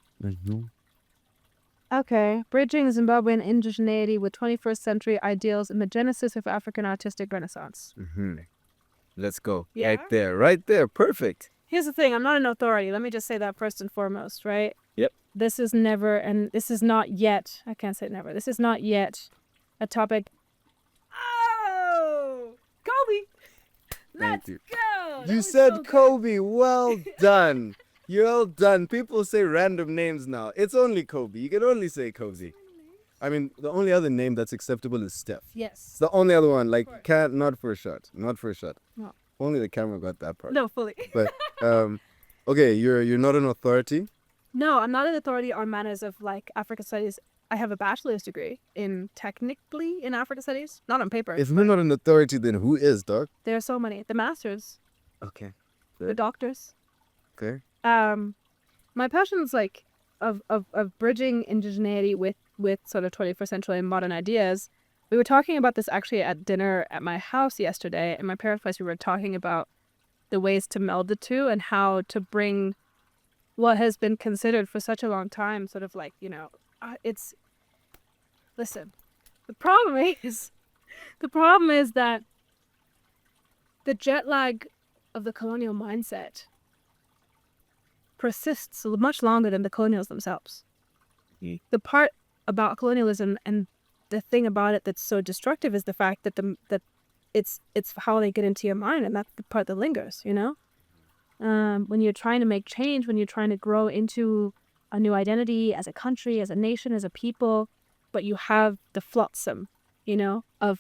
Okay. Bridging Zimbabwean indigeneity with 21st century ideals in the genesis of African artistic renaissance. Let's go. Yeah? Right there. Perfect. Here's the thing. I'm not an authority. Let me just say that first and foremost, right? Yep. This is never, and this is not yet, I can't say never. This is not yet a topic. Oh! Kobe! Thank Let's you. go! You said Kobe. Well done. You're all done. People say random names now. It's only Kobe. You can only say Kobe. I mean, the only other name that's acceptable is Steph. It's Yes. the only other one. Like, not for a shot. Not for a shot. No. Only the camera got that part. No, fully. But okay, you're not an authority. No, I'm not an authority on matters of like African studies. I have a bachelor's degree technically in African studies, not on paper. If you're not an authority, then who is, dog? There are so many. The masters, Okay. the doctors. Okay. My passion's like of bridging indigeneity with sort of 21st century and modern ideas. We were talking about this actually at dinner at my house yesterday. In my parents' place, we were talking about the ways to meld the two and how to bring what has been considered for such a long time, sort of like, you know, it's listen, the problem is that the jet lag of the colonial mindset persists much longer than the colonials themselves. The part about colonialism and the thing about it that's so destructive is the fact that that it's how they get into your mind, and that's the part that lingers, you know? When you're trying to make change, when you're trying to grow into a new identity as a country, as a nation, as a people, but you have the flotsam, you know, of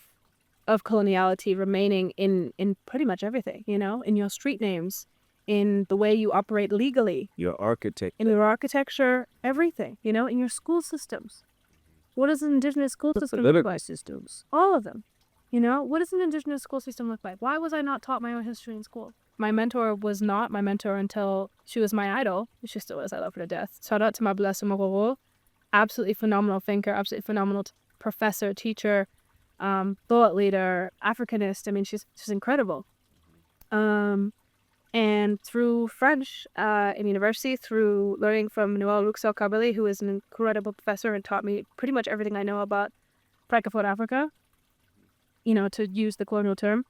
coloniality remaining in pretty much everything, you know, in your street names, in the way you operate legally, Your architect. in your architecture, everything, you know, in your school systems. What does an indigenous school system look like? Systems. All of them. You know, what does an indigenous school system look like? Why was I not taught my own history in school? My mentor was not my mentor until she was my idol. She still is. I love her to death. Shout out to my blessed Mororo. Absolutely phenomenal thinker, absolutely phenomenal professor, teacher, thought leader, Africanist. I mean, she's incredible. And through French in university, through learning from Noel Ruxel Kabali, who is an incredible professor and taught me pretty much everything I know about Francophone Africa, you know, to use the colonial term.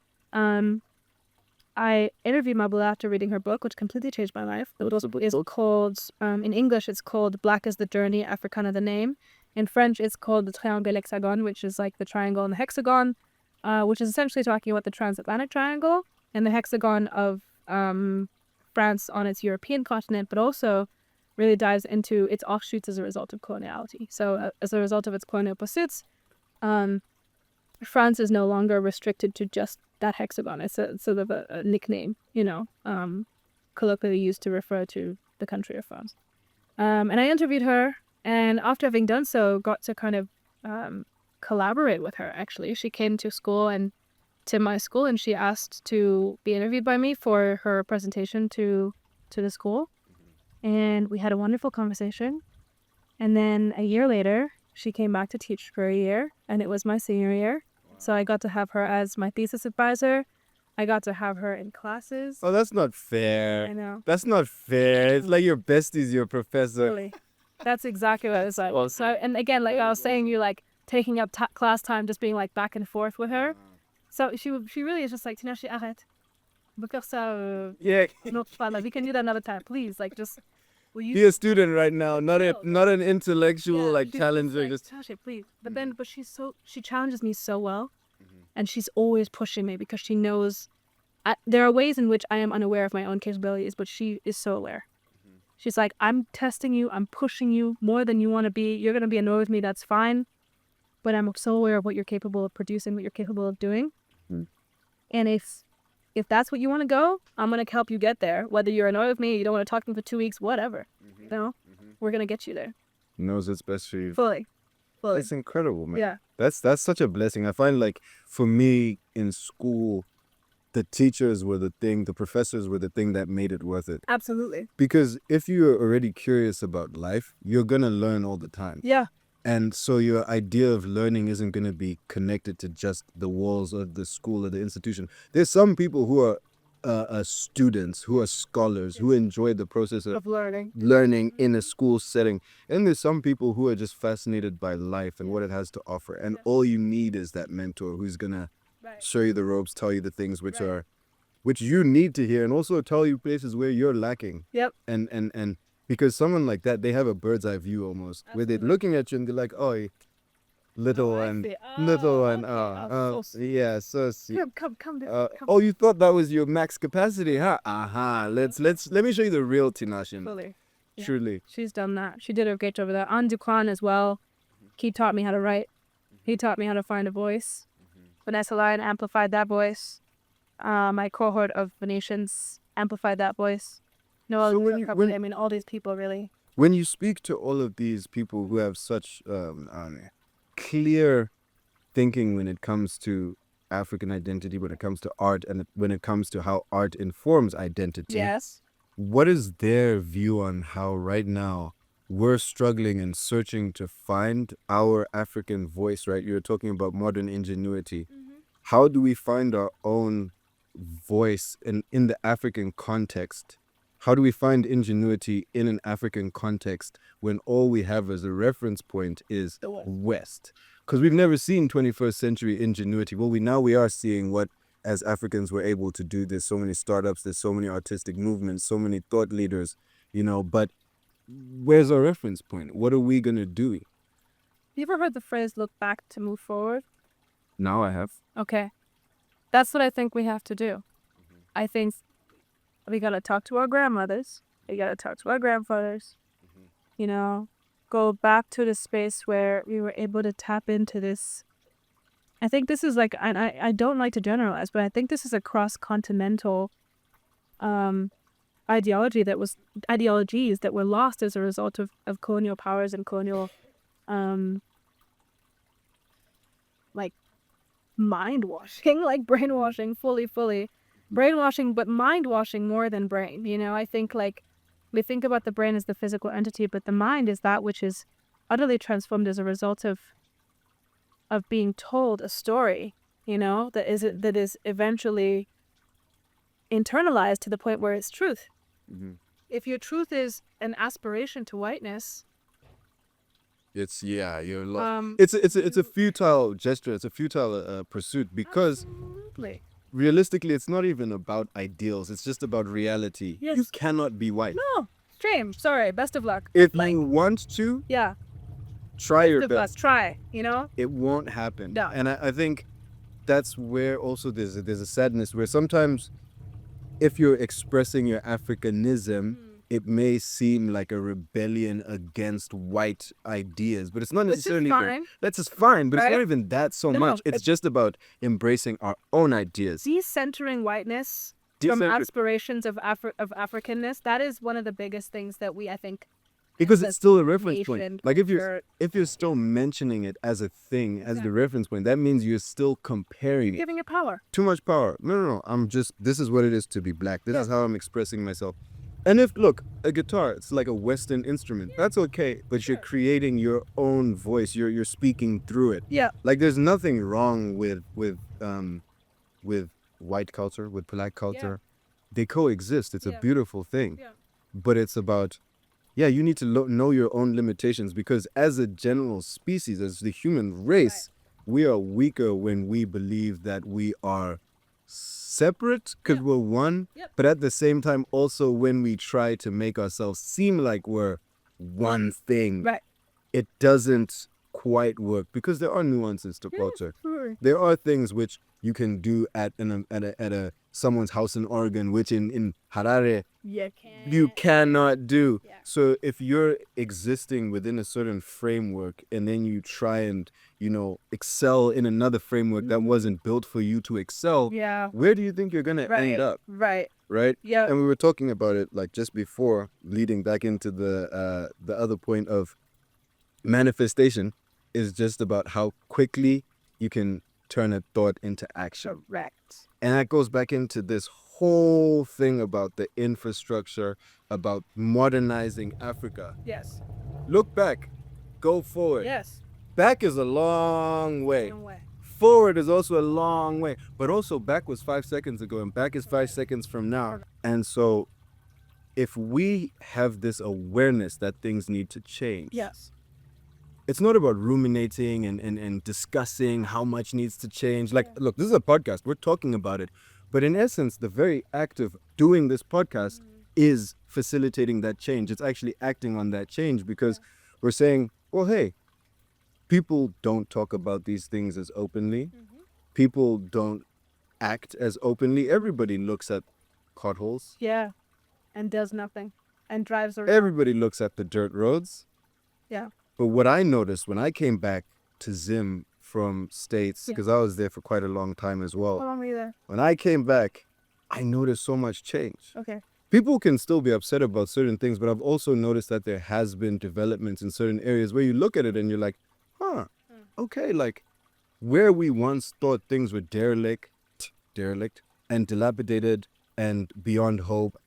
I interviewed Mabula after reading her book, which completely changed my life. It is called, in English, it's called Black is the Journey, Africana the Name. In French, it's called the Triangle Hexagon, which is like the triangle and the hexagon, which is essentially talking about the transatlantic triangle and the hexagon of France on its European continent, but also really dives into its offshoots as a result of coloniality. So as a result of its colonial pursuits, France is no longer restricted to just that hexagon. It's a sort of a nickname, you know, colloquially used to refer to the country of France. And I interviewed her, and after having done so, got to kind of collaborate with her, actually. She came to school and to my school, and she asked to be interviewed by me for her presentation to the school. And we had a wonderful conversation. And then a year later, she came back to teach for a year, and it was my senior year. So I got to have her as my thesis advisor. I got to have her in classes. Oh, that's not fair. I know. That's not fair. It's like your bestie's your professor. Really. That's exactly what it's like. So, and again, like I was saying, you like taking up class time, just being like back and forth with her. So she really is just like, Tinashe, arrête. On peut faire ça. Yeah. No, we can do that another time, please. Like, just. Will you? Be a student right now, not an intellectual like she's challenger. Like, Just Tinashe, please. But she challenges me so well, and she's always pushing me because she knows. There are ways in which I am unaware of my own capabilities, but she is so aware. She's like, I'm testing you, I'm pushing you more than you want to be. You're gonna be annoyed with me, that's fine. But I'm so aware of what you're capable of producing, what you're capable of doing. And if that's what you want to go, I'm going to help you get there. Whether you're annoyed with me, you don't want to talk to me for 2 weeks, whatever. You know, we're going to get you there. knows it's best for you. Fully. It's incredible, man. Yeah. That's such a blessing. I find like for me in school, the teachers were the thing, the professors were the thing that made it worth it. Absolutely. Because if you're already curious about life, you're going to learn all the time. Yeah. And so your idea of learning isn't going to be connected to just the walls of the school or the institution. There's some people who are students, who are scholars, who enjoy the process of learning in a school setting. And there's some people who are just fascinated by life and what it has to offer. And all you need is that mentor who's going to show you the ropes, tell you the things which you need to hear, and also tell you places where you're lacking. Yep. And because someone like that, they have a bird's eye view almost, where they're looking at you and they're like, oh, little one, yeah, so see. Come. Oh, you thought that was your max capacity, huh? Let me show you the real Tinashe. Fully. Yeah. Truly. She's done that. She did a great job of that. Andile as well. He taught me how to write. He taught me how to find a voice. Vanessa Lyon amplified that voice. My cohort of Venetians amplified that voice. No, so all these people really. When you speak to all of these people who have such clear thinking when it comes to African identity, when it comes to art, and when it comes to how art informs identity, yes, what is their view on how right now we're struggling and searching to find our African voice, right? You're talking about modern ingenuity. How do we find our own voice in the African context? how do we find ingenuity in an African context when all we have as a reference point is The West. West? Because we've never seen 21st century ingenuity. Well, we are seeing what as Africans we're able to do. There's so many startups, there's so many artistic movements, so many thought leaders, but where's our reference point? What are we going to do? You ever heard the phrase "look back to move forward"? Now I have. Okay, that's what I think we have to do. I think we gotta talk to our grandmothers. We gotta talk to our grandfathers. Go back to the space where we were able to tap into this. I think this is like, and I don't like to generalize, but I think this is a cross-continental ideologies that were lost as a result of colonial powers and colonial like mind washing, like brainwashing, fully brainwashing, but mind washing more than brain. I think like we think about the brain as the physical entity, but the mind is that which is utterly transformed as a result of being told a story, that is eventually internalized to the point where it's truth. If your truth is an aspiration to whiteness, you're lost. It's a futile gesture. It's a futile pursuit because Absolutely. realistically, it's not even about ideals. It's just about reality. Yes. You cannot be white. No, shame. Sorry. Best of luck. If you want to, Yeah. try your Best of luck. best. Try. It won't happen. No. And I think that's where also there's a sadness where sometimes if you're expressing your Africanism, it may seem like a rebellion against white ideas, but it's not necessarily. That's just fine, but it's not even that so much. It's just about embracing our own ideas. Decentering whiteness from aspirations of Africanness. That is one of the biggest things that I think. Because it's still a reference point. Like if you're still mentioning it as a thing, as the reference point, that means you're still comparing it. Giving it power. Too much power. No. This is what it is to be black. This is how I'm expressing myself. And look, a guitar, it's like a Western instrument. That's okay, but you're creating your own voice. You're speaking through it. Yeah. Like there's nothing wrong with white culture, with black culture. They coexist. It's a beautiful thing. Yeah. But it's about, you need to know your own limitations because as a general species, as the human race, we are weaker when we believe that we are separate because we're one, but at the same time also when we try to make ourselves seem like we're one thing, it doesn't quite work because there are nuances to culture. Sure. There are things which you can do at someone's house in Oregon, which in Harare you cannot do. So if you're existing within a certain framework and then you try and excel in another framework that wasn't built for you to excel, where do you think you're gonna end up? Right? Yeah. And we were talking about it like just before, leading back into the other point of manifestation is just about how quickly you can turn a thought into action. Correct. And that goes back into this whole thing about the infrastructure, about modernizing Africa. Yes. Look back, go forward. Yes. Back is a long way. No way. Forward is also a long way. But also back was 5 seconds ago and back is 5 seconds from now. And so if we have this awareness that things need to change. Yes. It's not about ruminating and discussing how much needs to change. Like, look, this is a podcast. We're talking about it. But in essence, the very act of doing this podcast is facilitating that change. It's actually acting on that change because we're saying, well, hey, people don't talk about these things as openly. People don't act as openly. Everybody looks at potholes. Yeah. And does nothing. And drives around. Everybody looks at the dirt roads. Yeah. But what I noticed when I came back to Zim from States, because I was there for quite a long time as well. How long were you there? When I came back, I noticed so much change. Okay. People can still be upset about certain things, but I've also noticed that there has been developments in certain areas where you look at it and you're like, okay, like where we once thought things were derelict and dilapidated and beyond hope,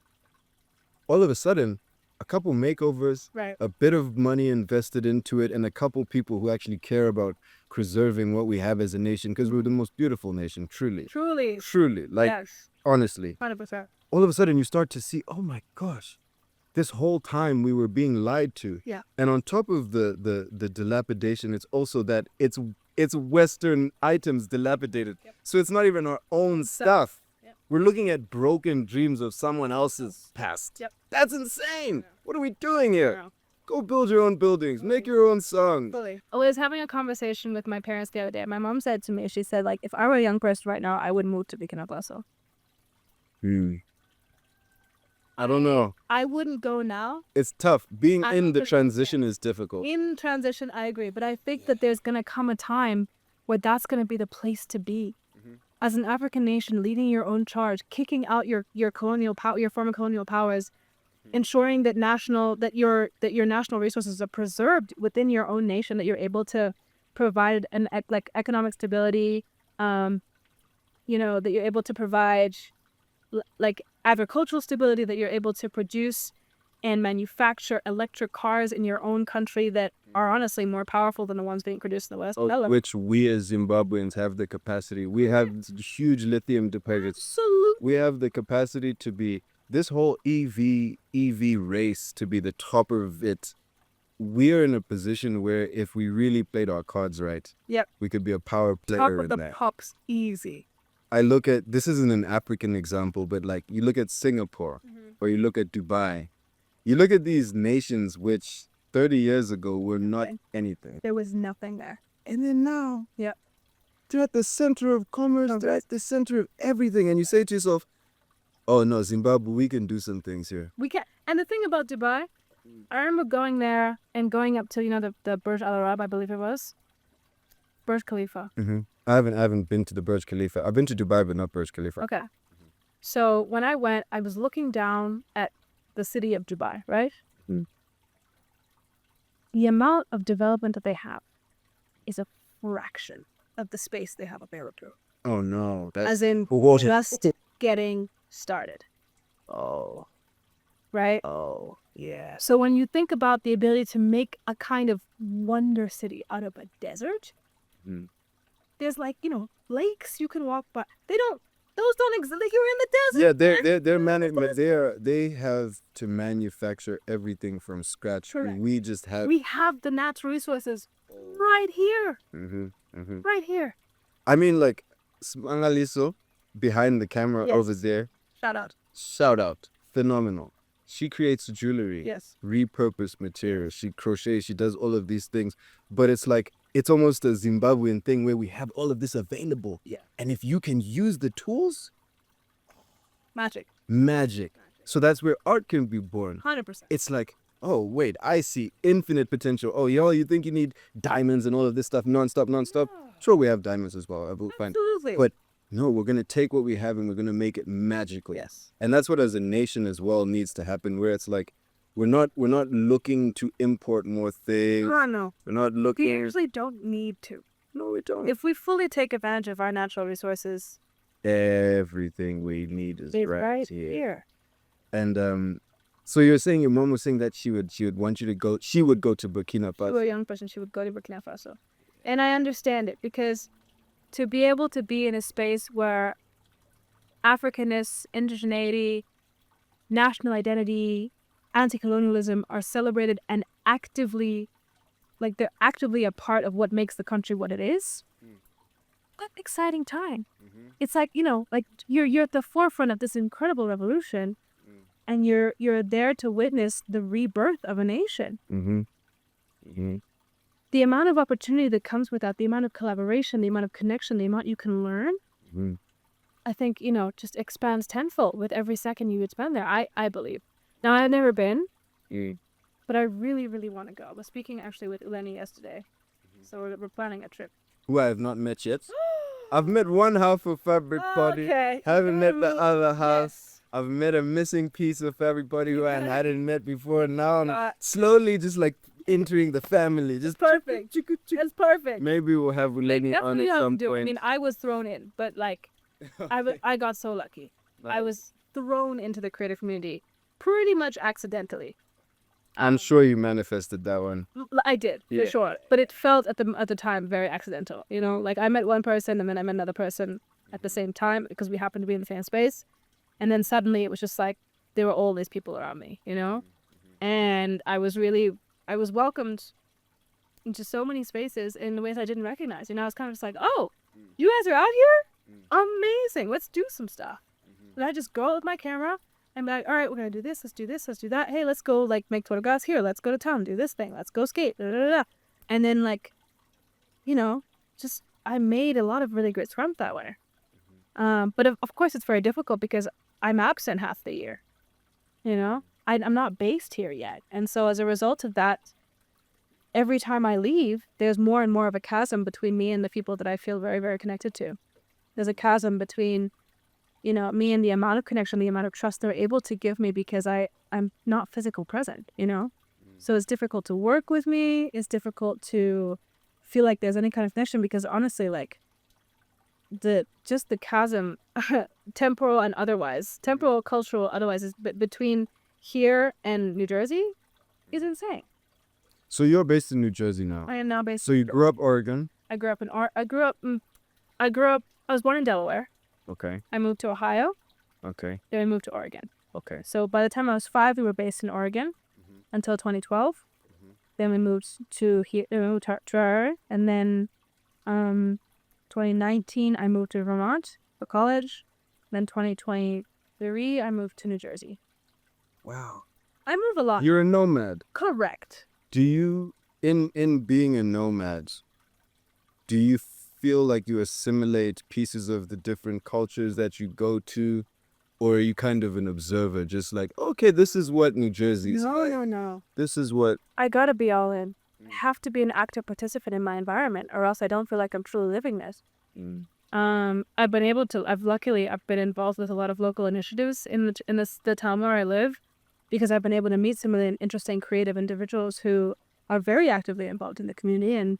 all of a sudden, a couple makeovers, a bit of money invested into it, and a couple people who actually care about preserving what we have as a nation, because we're the most beautiful nation, truly. Truly. Like, Yes. Honestly. 100%. All of a sudden you start to see, oh my gosh, this whole time we were being lied to. Yeah. And on top of the dilapidation, it's also that it's Western items dilapidated. Yep. So it's not even our own stuff. Yep. We're looking at broken dreams of someone else's past. Yep. That's insane. Yeah. What are we doing here? Yeah. Go build your own buildings. Make your own songs. Fully. I was having a conversation with my parents the other day. My mom said to me, she said, like, if I were a young person right now, I would move to Burkina Faso. I don't know. I wouldn't go now. It's tough. Being I in the understand. transition is difficult. In transition, I agree. But I think that there's going to come a time where that's going to be the place to be. As an African nation, leading your own charge, kicking out your colonial power, your former colonial powers, ensuring that your national resources are preserved within your own nation, that you're able to provide economic stability, that you're able to provide like agricultural stability, that you're able to produce and manufacture electric cars in your own country that are honestly more powerful than the ones being produced in the West. Which we as Zimbabweans have the capacity. We have huge lithium deposits. Absolutely. We have the capacity to be this whole EV race, to be the top of it. We are in a position where if we really played our cards right, Yep. we could be a power player Top in of the that. pops, easy. I look at, this isn't an African example, but like you look at Singapore or you look at Dubai, you look at these nations which 30 years ago were not anything. There was nothing there. And then now, Yep. they're at the center of commerce, they're at the center of everything. And you say to yourself, oh no, Zimbabwe, we can do some things here. We can. And the thing about Dubai, I remember going there and going up to, the Burj Al Arab, I believe it was. Burj Khalifa. I haven't been to the Burj Khalifa. I've been to Dubai, but not Burj Khalifa. Okay. So when I went, I was looking down at the city of Dubai, right? The amount of development that they have is a fraction of the space they have available. Oh no, that's As in just getting started. oh Right? yeah. So when you think about the ability to make a kind of wonder city out of a desert, there's lakes you can walk by. Those don't exist. Like, you're in the desert. Yeah, they're management. They have to manufacture everything from scratch. Correct. We just have. We have the natural resources right here. Right here. I mean, like Smangaliso behind the camera Yes. over there. Shout out. Phenomenal. She creates jewelry. Yes. Repurposed materials. She crochets. She does all of these things. But it's like, it's almost a Zimbabwean thing where we have all of this available. Yeah. And if you can use the tools, Magic. So that's where art can be born. 100%. It's like, oh, wait, I see infinite potential. Oh, you think you need diamonds and all of this stuff nonstop? Sure, we have diamonds as well. Fine. Absolutely. But no, we're going to take what we have and we're going to make it magically. Yes. And that's what as a nation as well needs to happen, where it's like, we're not looking to import more things. No. We're not We looking. usually don't need to. No, we don't. If we fully take advantage of our natural resources, Everything we need is it's right here. here. And so you're saying your mom was saying that she would want you to go. She would go to Burkina If you were Faso. a young person, she would go to Burkina Faso. And I understand it, because to be able to be in a space where Africanness, indigeneity, national identity, anti-colonialism are celebrated and they're actively a part of what makes the country what it is, what an exciting time. It's like, you're at the forefront of this incredible revolution, and you're there to witness the rebirth of a nation. The amount of opportunity that comes with that, the amount of collaboration, the amount of connection, the amount you can learn, I think, just expands tenfold with every second you would spend there, I believe. Now, I've never been, but I really, really want to go. I was speaking actually with Eleni yesterday, so we're planning a trip. Who I have not met yet. I've met one half of everybody. Okay. Haven't met the other half. Yes. I've met a missing piece of everybody who I hadn't met before. Now I'm slowly just like entering the family. Just Perfect. It's perfect. maybe we'll have Lenny on Definitely at have to some do it. I point. mean, I was thrown in, but I got so lucky. I was thrown into the creative community pretty much accidentally. I'm sure you manifested that one. I did, Yeah. for sure. But it felt at the time very accidental. Like I met one person and then I met another person at the same time because we happened to be in the same space. And then suddenly it was just like there were all these people around me, you know? And I was welcomed into so many spaces in ways I didn't recognize. You know, I was kind of just like, oh, you guys are out here? Amazing. Let's do some stuff. And I just go out with my camera and be like, all right, we're going to do this, let's do that. Hey, let's go like make photographs here. Let's go to town, do this thing. Let's go skate. Da, da, da, da. And then like, you know, just I made a lot of really great friends that way. But of course it's very difficult because I'm absent half the year, you know? I'm not based here yet. And so as a result of that, every time I leave, there's more and more of a chasm between me and the people that I feel very, very connected to. There's a chasm between, you know, me and the amount of connection, the amount of trust they're able to give me because I'm not physical present, you know? So it's difficult to work with me. It's difficult to feel like there's any kind of connection because honestly, like, the chasm, temporal, cultural, otherwise, is between here and New Jersey is insane. So you're based in New Jersey now. I am now based. So you grew up Oregon. I was born in Delaware. Okay. I moved to Ohio. Okay. Then I moved to Oregon. Okay. So by the time I was 5, we were based in Oregon until 2012. Then we moved to here, and then 2019 I moved to Vermont for college. Then 2023 I moved to New Jersey. Wow. I move a lot. You're a nomad. Correct. Do you, in being a nomad, do you feel like you assimilate pieces of the different cultures that you go to? Or are you kind of an observer, just like, okay, this is what New Jersey's like. No. This is what... I gotta be all in. I have to be an active participant in my environment or else I don't feel like I'm truly living this. I've been involved with a lot of local initiatives in the town where I live because I've been able to meet some really interesting creative individuals who are very actively involved in the community, and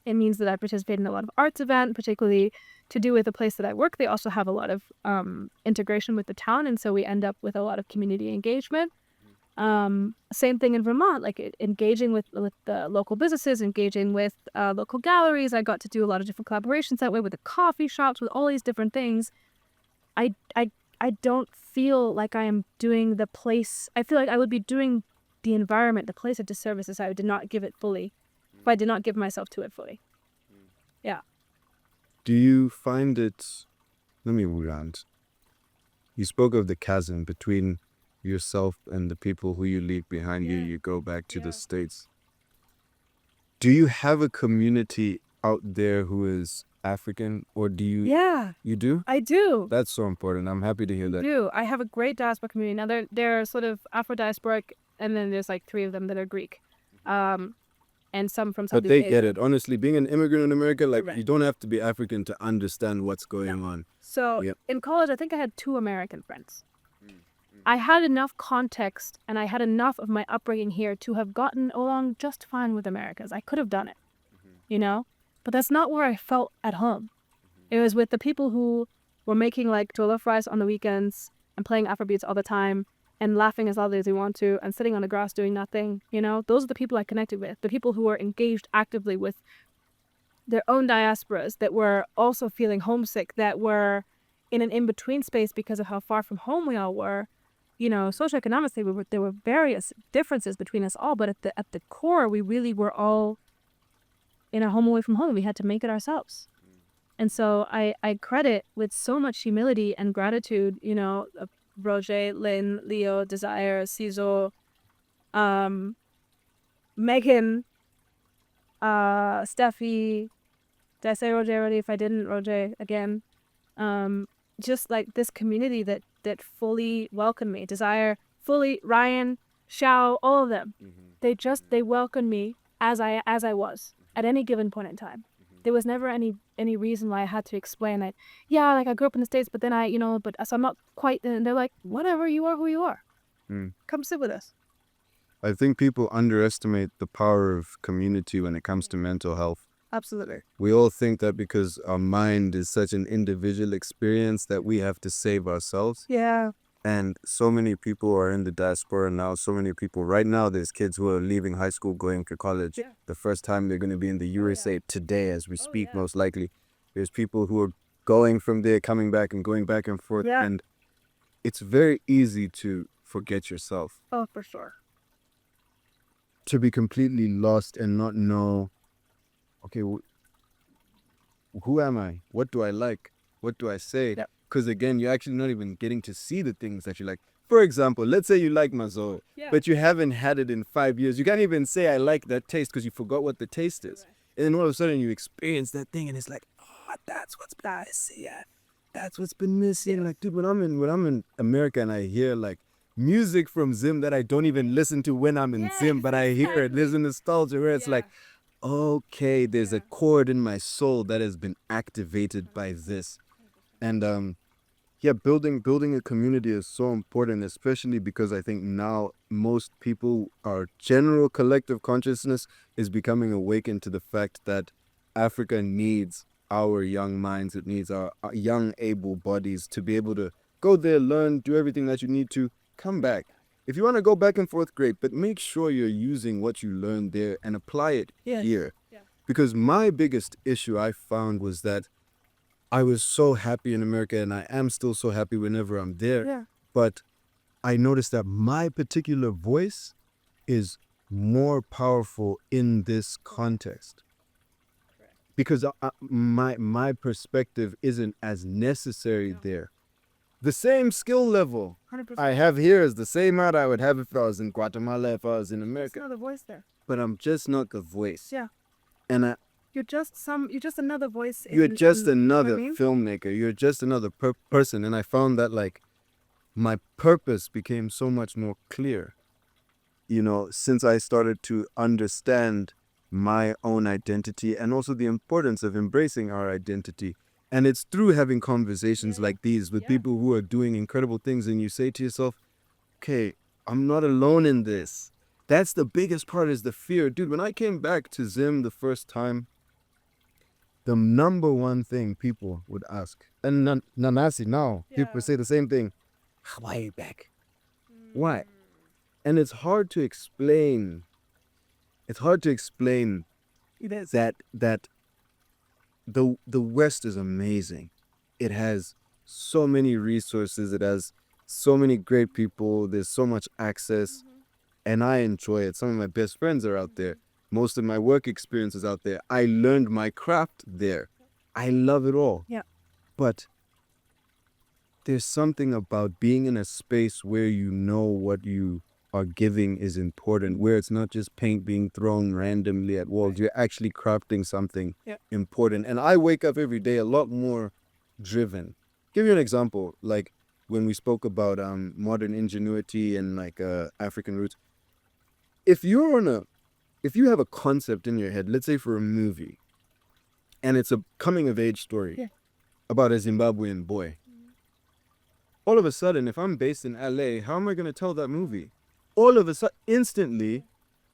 it means that I participate in a lot of arts events, particularly to do with the place that I work. They also have a lot of integration with the town, and so we end up with a lot of community engagement. Same thing in Vermont, like engaging with the local businesses, engaging with local galleries. I got to do a lot of different collaborations that way with the coffee shops, with all these different things. I don't feel like I am doing the place. I feel like I would be doing the environment, the place, a disservice if I did not give it fully, if I did not give myself to it fully. Yeah. Do you find it... Let me round. You spoke of the chasm between yourself and the people who you leave behind you. You go back to the States. Do you have a community out there who is African, or do you... Yeah. You do? I do. That's so important. I'm happy to hear that. I do. I have a great diaspora community. Now they're sort of Afro-diasporic, and then there's like 3 of them that are Greek. And some from Southeast Asia. But they get it. Honestly, being an immigrant in America, like, you don't have to be African to understand what's going on. So in college, I think I had 2 American friends. I had enough context and I had enough of my upbringing here to have gotten along just fine with Americans. I could have done it, you know? But that's not where I felt at home. It was with the people who were making like jollof rice on the weekends and playing Afrobeats all the time and laughing as loudly as they want to and sitting on the grass doing nothing, you know? Those are the people I connected with, the people who were engaged actively with their own diasporas, that were also feeling homesick, that were in an in-between space because of how far from home we all were. You know, socioeconomically, there were various differences between us all, but at the core, we really were all in a home away from home. We had to make it ourselves. And so I credit with so much humility and gratitude, you know, Roger, Lynn, Leo, Desire, Cizo, Megan, Steffi. Did I say Roger already? If I didn't, Roger again. Just like this community that fully welcomed me. Desire, fully, Ryan, Xiao, all of them. They welcomed me as I was at any given point in time. There was never any reason why I had to explain that, yeah, like I grew up in the States, but then so I'm not quite, and they're like, whatever, you are who you are. Come sit with us. I think people underestimate the power of community when it comes to mental health. Absolutely. We all think that because our mind is such an individual experience that we have to save ourselves. Yeah. And so many people are in the diaspora now. So many people right now, there's kids who are leaving high school, going to college. Yeah. The first time they're going to be in the USA today as we speak, most likely. There's people who are going from there, coming back and going back and forth. Yeah. And it's very easy to forget yourself, Oh, for sure. to be completely lost and not know, okay, who am I? What do I like? What do I say? Yep. Because again, you're actually not even getting to see the things that you like. For example, let's say you like mazo, but you haven't had it in 5 years. You can't even say I like that taste because you forgot what the taste is. And then all of a sudden you experience that thing and it's like, oh, that's what's been missing. Yeah. That's what's been missing. Like, dude, when I'm in America and I hear like music from Zim that I don't even listen to when I'm in Zim, but I hear it. There's a nostalgia where it's like, okay, there's a chord in my soul that has been activated by this. And yeah, building a community is so important, especially because I think now most people, our general collective consciousness is becoming awakened to the fact that Africa needs our young minds. It needs our young able bodies to be able to go there, learn, do everything that you need to, come back. If you want to go back and forth, great, but make sure you're using what you learned there and apply it here. Because my biggest issue I found was that I was so happy in America, and I am still so happy whenever I'm there. But I noticed that my particular voice is more powerful in this context. Because my perspective isn't as necessary there. The same skill level 100%. I have here is the same amount I would have if I was in Guatemala, if I was in There's America. another voice there. But I'm just not the voice. Yeah. And You're just another voice. you're just you know what I another mean? filmmaker. You're just another person. And I found that like my purpose became so much more clear, you know, since I started to understand my own identity and also the importance of embracing our identity. And it's through having conversations like these with people who are doing incredible things, and you say to yourself, okay, I'm not alone in this. That's the biggest part, is the fear. Dude, when I came back to Zim the first time, the number one thing people would ask, and Nanasi now, people say the same thing, why are you back? Why? And it's hard to explain. It's hard to explain that the West is amazing. It has so many resources. It has so many great people. There's so much access, and I enjoy it. Some of my best friends are out there. Most of my work experience is out there. I learned my craft there. I love it all. Yeah. But there's something about being in a space where you know what you are giving is important, where it's not just paint being thrown randomly at walls. You're actually crafting something important. And I wake up every day a lot more driven. Give you an example, like when we spoke about modern ingenuity and like African roots. If you have a concept in your head, let's say for a movie, and it's a coming of age story about a Zimbabwean boy, all of a sudden, if I'm based in LA, how am I going to tell that movie? All of a sudden, instantly,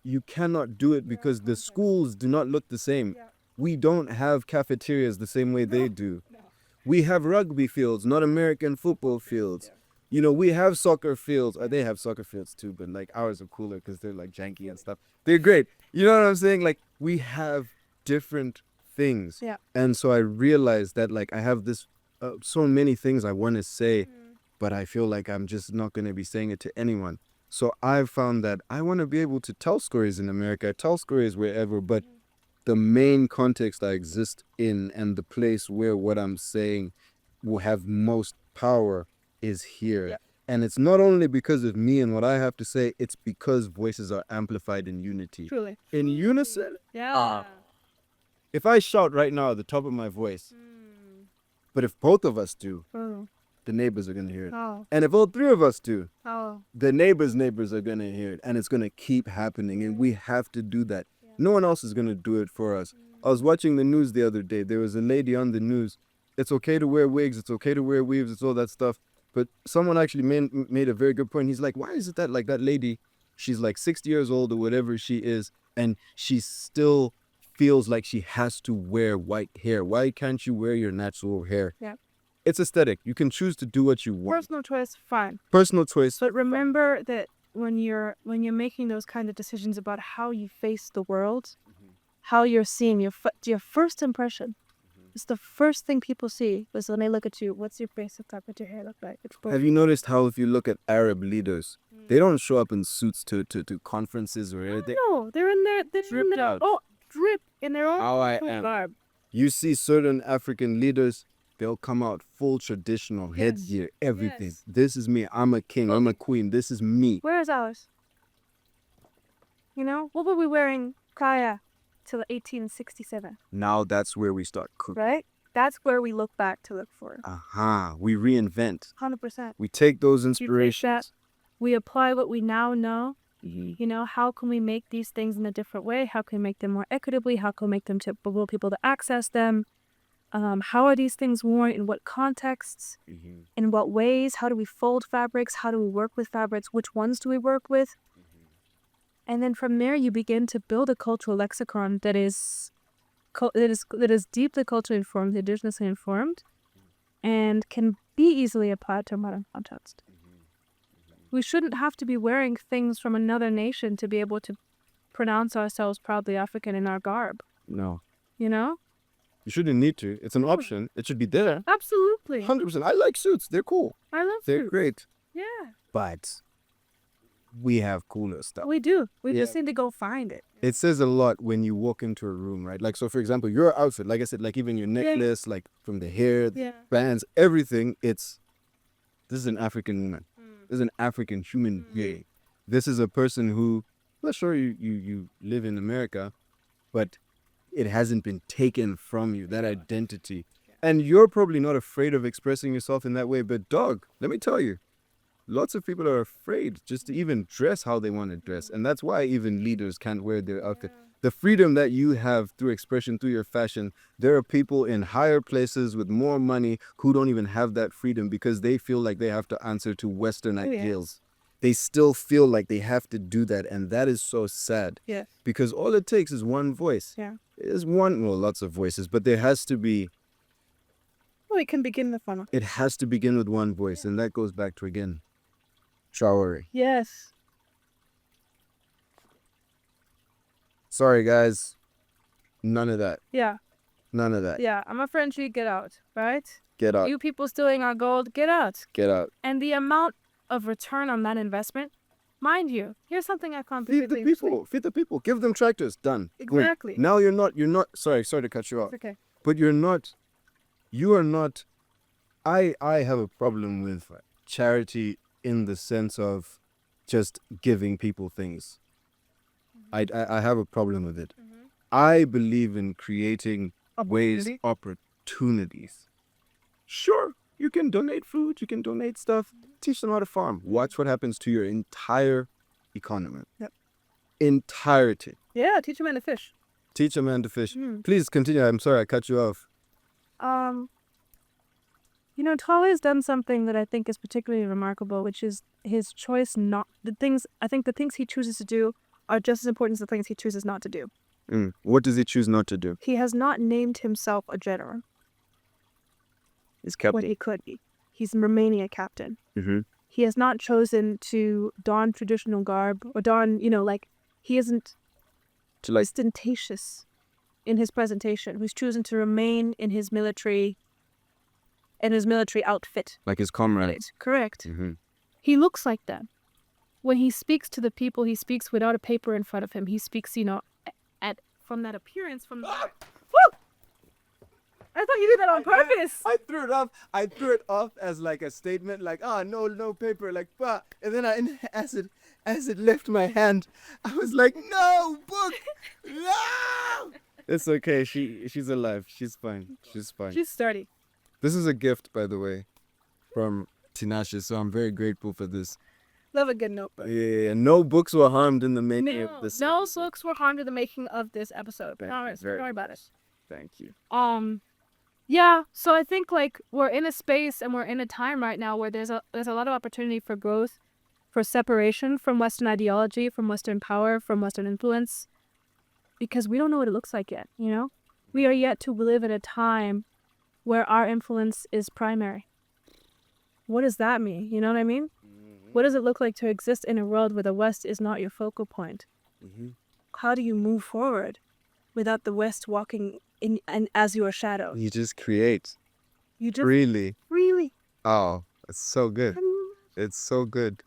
you cannot do it because the schools do not look the same. We don't have cafeterias the same way they do. We have rugby fields, not American football fields. You know, we have soccer fields. They have soccer fields too, but like ours are cooler because they're like janky and stuff. They're great. You know what I'm saying? Like we have different things. Yeah. And so I realized that like I have this, so many things I want to say, but I feel like I'm just not going to be saying it to anyone. So I've found that I want to be able to tell stories in America, tell stories wherever, but the main context I exist in and the place where what I'm saying will have most power is here. Yeah. And it's not only because of me and what I have to say, it's because voices are amplified in unity. Truly. In unison. Yeah. If I shout right now at the top of my voice, but if both of us do, Oh. the neighbors are going to hear it. Oh. And if all three of us do, Oh. the neighbors are going to hear it, and it's going to keep happening, and we have to do that. No one else is going to do it for us. I was watching the news the other day. There was a lady on the news. It's okay to wear wigs. It's okay to wear weaves. It's all that stuff. But someone actually made a very good point. He's like, why is it that like that lady, she's like 60 years old or whatever she is, and she still feels like she has to wear white hair? Why can't you wear your natural hair? Yeah. It's aesthetic. You can choose to do what you want. Personal choice, fine. Personal choice. But remember that when you're making those kind of decisions about how you face the world, how you're seeing your first impression It's the first thing people see is when they look at you. What's your face look like? What's your hair look like? Have you noticed how if you look at Arab leaders, they don't show up in suits to conferences or anything? No, they're in there. They're Dripped in their, out. Oh, drip in their own How I am. garb. You see certain African leaders, they'll come out full traditional Yes. headgear, everything. Yes. This is me. I'm a king. I'm a queen. This is me. Where is ours? You know, what were we wearing prior to 1867? Now that's where we start cooking. Right? That's where we look back to look for. We reinvent. 100%. We take those You take that, inspirations. we apply what we now know. Mhm. You know, how can we make these things in a different way? How can we make them more equitably? How can we make them to enable people to access them? How are these things worn? In what contexts? Mhm. In what ways? How do we fold fabrics? How do we work with fabrics? Which ones do we work with? And then from there, you begin to build a cultural lexicon that is deeply culturally informed, indigenously informed, and can be easily applied to a modern context. We shouldn't have to be wearing things from another nation to be able to pronounce ourselves proudly African in our garb. No. You know? You shouldn't need to. It's an option. It should be there. Absolutely. 100%. I like suits. They're cool. I love They're fruit. great. Yeah. But we have cooler stuff. We do. We Yeah. just need to go find it. It says a lot when you walk into a room, right? Like, so for example, your outfit, like I said, like even your necklace, like from the hair, the Yeah. bands, everything, this is an African woman. This is an African human being. This is a person who, let's sure you live in America, but it hasn't been taken from you, that identity. And you're probably not afraid of expressing yourself in that way, but dog, let me tell you, lots of people are afraid just to even dress how they want to dress. And that's why even leaders can't wear their outfit. The freedom that you have through expression, through your fashion, there are people in higher places with more money who don't even have that freedom because they feel like they have to answer to Western ideals. They still feel like they have to do that. And that is so sad. Yeah. Because all it takes is one voice. Yeah. There's lots of voices, but there has to be, Well, it can begin the funnel. it has to begin with one voice. And that goes back to, again, showering. Yes. Sorry, guys. None of that. Yeah. None of that. Yeah. I'm a Frenchie. Get out. Right? Get out. You people stealing our gold. Get out. Get out. And the amount of return on that investment, mind you, here's something I found Feed the particularly interesting. people. Feed the people. Give them tractors. Done. Boom. Exactly. Now you're not, sorry to cut you off. It's okay. But you are not, I have a problem with charity in the sense of just giving people things. I have a problem with it. I believe in creating opportunities. Sure, you can donate food, you can donate stuff, teach them how to farm. Watch what happens to your entire economy. Yep. Entirety. Yeah, teach a man to fish. Teach a man to fish. Please continue. I'm sorry I cut you off. You know, Tale has done something that I think is particularly remarkable, which is his choice the things he chooses to do are just as important as the things he chooses not to do. What does he choose not to do? He has not named himself a general. He's kept. What he could be. He's remaining a captain. Mm-hmm. He has not chosen to don traditional garb or don, he isn't ostentatious in his presentation. He's chosen to remain in his military outfit. Like his comrade. Correct. Mm-hmm. He looks like that. When he speaks to the people, he speaks without a paper in front of him. He speaks, from that appearance, Woo! I thought you did that on purpose. I threw it off. I threw it off as like a statement, like, no paper, like, bah. And then as it left my hand, I was like, no, book, no. It's okay. She's alive. She's fine. She's fine. She's sturdy. This is a gift, by the way, from Tinashe, so I'm very grateful for this. Love a good notebook. Yeah. No books were harmed in the making of this. No books were harmed in the making of this episode. Don't worry about it. Thank you. Yeah, so I think we're in a space and we're in a time right now where there's a lot of opportunity for growth, for separation from Western ideology, from Western power, from Western influence, because we don't know what it looks like yet, We are yet to live in a time where our influence is primary. What does that mean? You know what I mean? What does it look like to exist in a world where the West is not your focal point? How do you move forward? without the West walking in and as your shadow. You just create You just freely. really. Oh, it's so good. It's so good.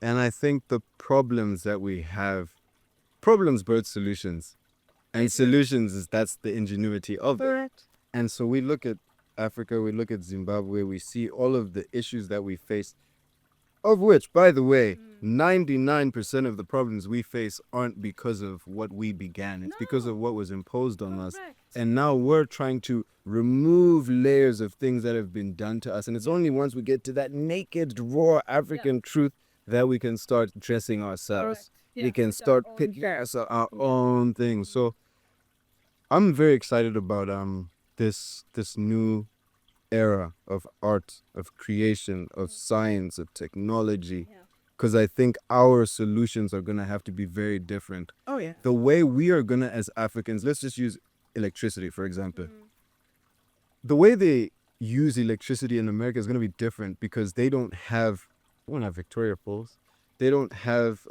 And I think the problems that we have, problems birth solutions. And solutions that's the ingenuity of it. Correct. And so we look at Africa, we look at Zimbabwe, we see all of the issues that we face, of which, by the way, 99% of the problems we face aren't because of what we began. It's because of what was imposed on us. And now we're trying to remove layers of things that have been done to us. And it's only once we get to that naked, raw African truth that we can start dressing ourselves. We can start picking our own things. So I'm very excited about this new era of art, of creation, of science, of technology, because I think our solutions are going to have to be very different. Oh, yeah. The way we are going to, as Africans, let's just use electricity, for example. The way they use electricity in America is going to be different because they don't have Victoria Falls. They don't have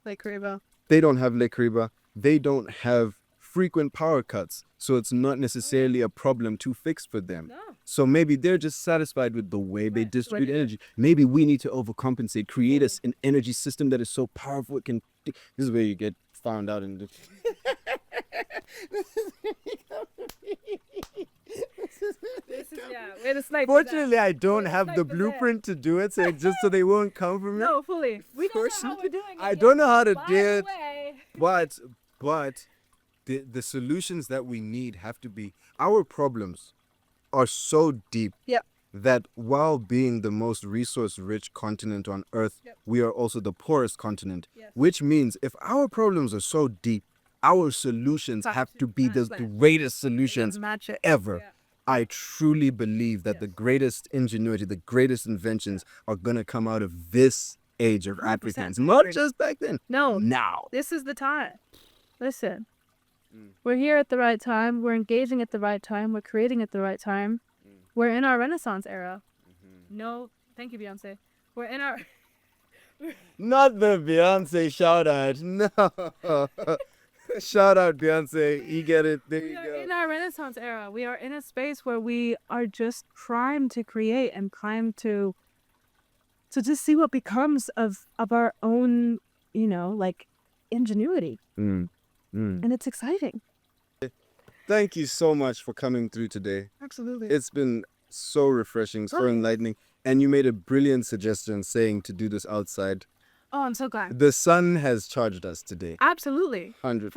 Like Reba. They don't have Lake Kariba. They don't have frequent power cuts. So it's not necessarily a problem to fix for them. No. So maybe they're just satisfied with the way they distribute energy. Maybe we need to overcompensate, create an energy system that is so powerful it can. This is where you get found out in the. We're the sniper. Fortunately, I don't have the blueprint to do it, so just so they won't come for me. No, fully. We don't know how we're doing it. I don't know how to do it, But but the solutions that we need have to be. Our problems are so deep that while being the most resource-rich continent on Earth, we are also the poorest continent. Which means if our problems are so deep, our solutions have to be the greatest solutions ever. I truly believe that the greatest ingenuity, the greatest inventions are going to come out of this age of Africans. Not just back then. no, Now. this is the time. Listen, we're here at the right time. We're engaging at the right time. We're creating at the right time. We're in our Renaissance era. No, thank you, Beyonce. We're in our... Not the Beyonce shout out. No. Shout out Beyonce. You get it. There We you are go. in our Renaissance era. We are in a space where we are just primed to create and primed to just see what becomes of our own, like ingenuity. And it's exciting. Thank you so much for coming through today. Absolutely. It's been so refreshing, so enlightening. And you made a brilliant suggestion saying to do this outside. Oh, I'm so glad. The sun has charged us today. Absolutely. 100%.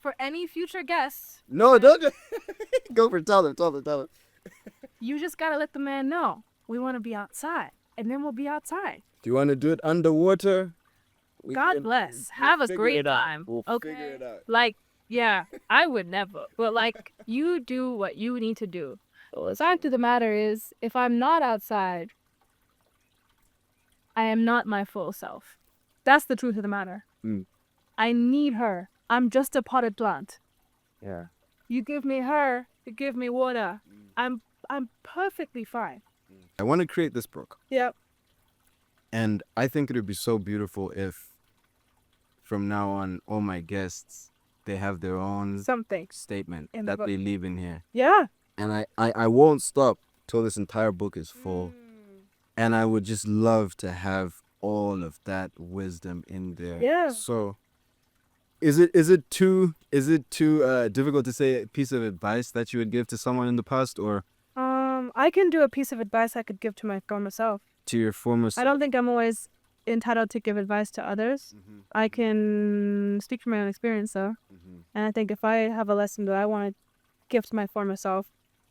For any future guests, No, don't. Go for it. Tell them. you just gotta let the man know we want to be outside, and then we'll be outside. Do you want to do it underwater? God bless. Have a great time. We'll Okay. figure it out. Like, yeah, I would never. But like, you do what you need to do. The fact of the matter is, if I'm not outside, I am not my full self. That's the truth of the matter. I need her. I'm just a potted plant. Yeah. You give me her, you give me water. I'm perfectly fine. I want to create this book. Yep. And I think it would be so beautiful if from now on, all my guests, they have their own Something. statement In the that book. they leave in here. Yeah. And I won't stop till this entire book is full. And I would just love to have all of that wisdom in there. Yeah. So is it too difficult to say a piece of advice that you would give to someone in the past or I can do a piece of advice I could give to my former self. to your former I don't think I'm always entitled to give advice to others. I can speak from my own experience, though. And I think if I have a lesson that I want to give to my former self,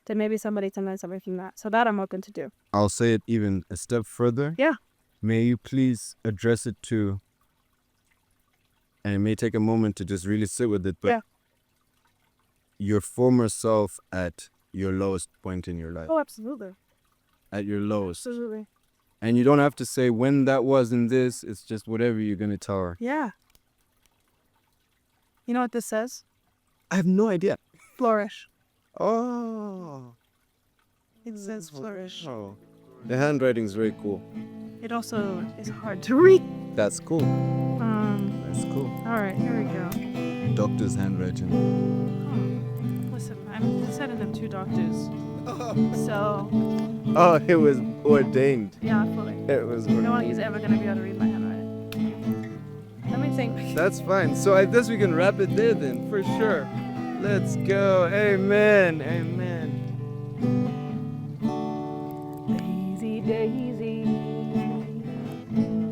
then maybe somebody can learn something from that. So that I'm open to do. I'll say it even a step further. Yeah. May you please address it to, and it may take a moment to just really sit with it, but your former self at your lowest point in your life. Oh, absolutely. At your lowest. Absolutely. And you don't have to say when that was in this, it's just whatever you're going to tell her. Yeah. You know what this says? I have no idea. Flourish. Oh. It says flourish. Oh. The handwriting's very cool. It also is hard to read. That's cool. That's cool. All right, here we go. doctor's handwriting. Listen, I'm sending them 2 doctors. So, Oh, it was ordained. yeah, fully. It was No one ordained. is ever going to be able to read my handwriting. Let me think. That's fine. So I guess we can wrap it there then, for sure. Let's go. Amen. Amen. Daisy, daisy,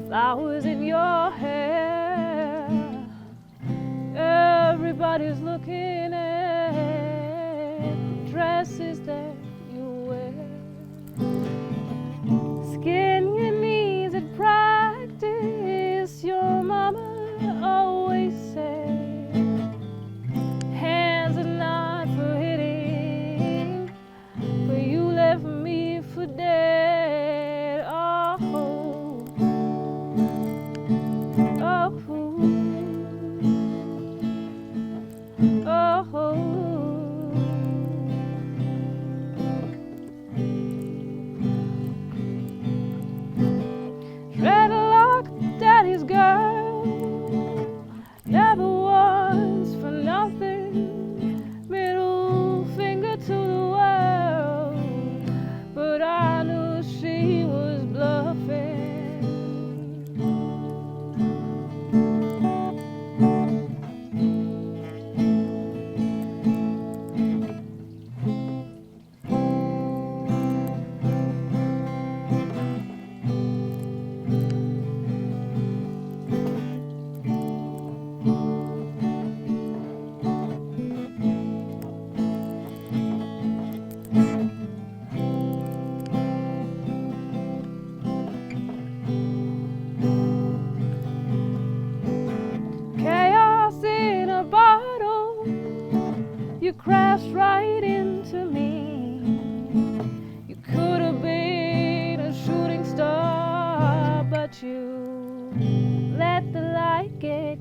flowers in your hair. Everybody's looking at the dresses that you wear. Skin your knees at practice, your mama always said. Hands are not for hitting, but you left me for dead. Oh, oh, oh. Dreadlock, daddy's girl, never was for nothing. Middle finger to the world, but I knew she was bluffing. Chaos in a bottle, you crashed right into me. You could have been a shooting star, but you let the light get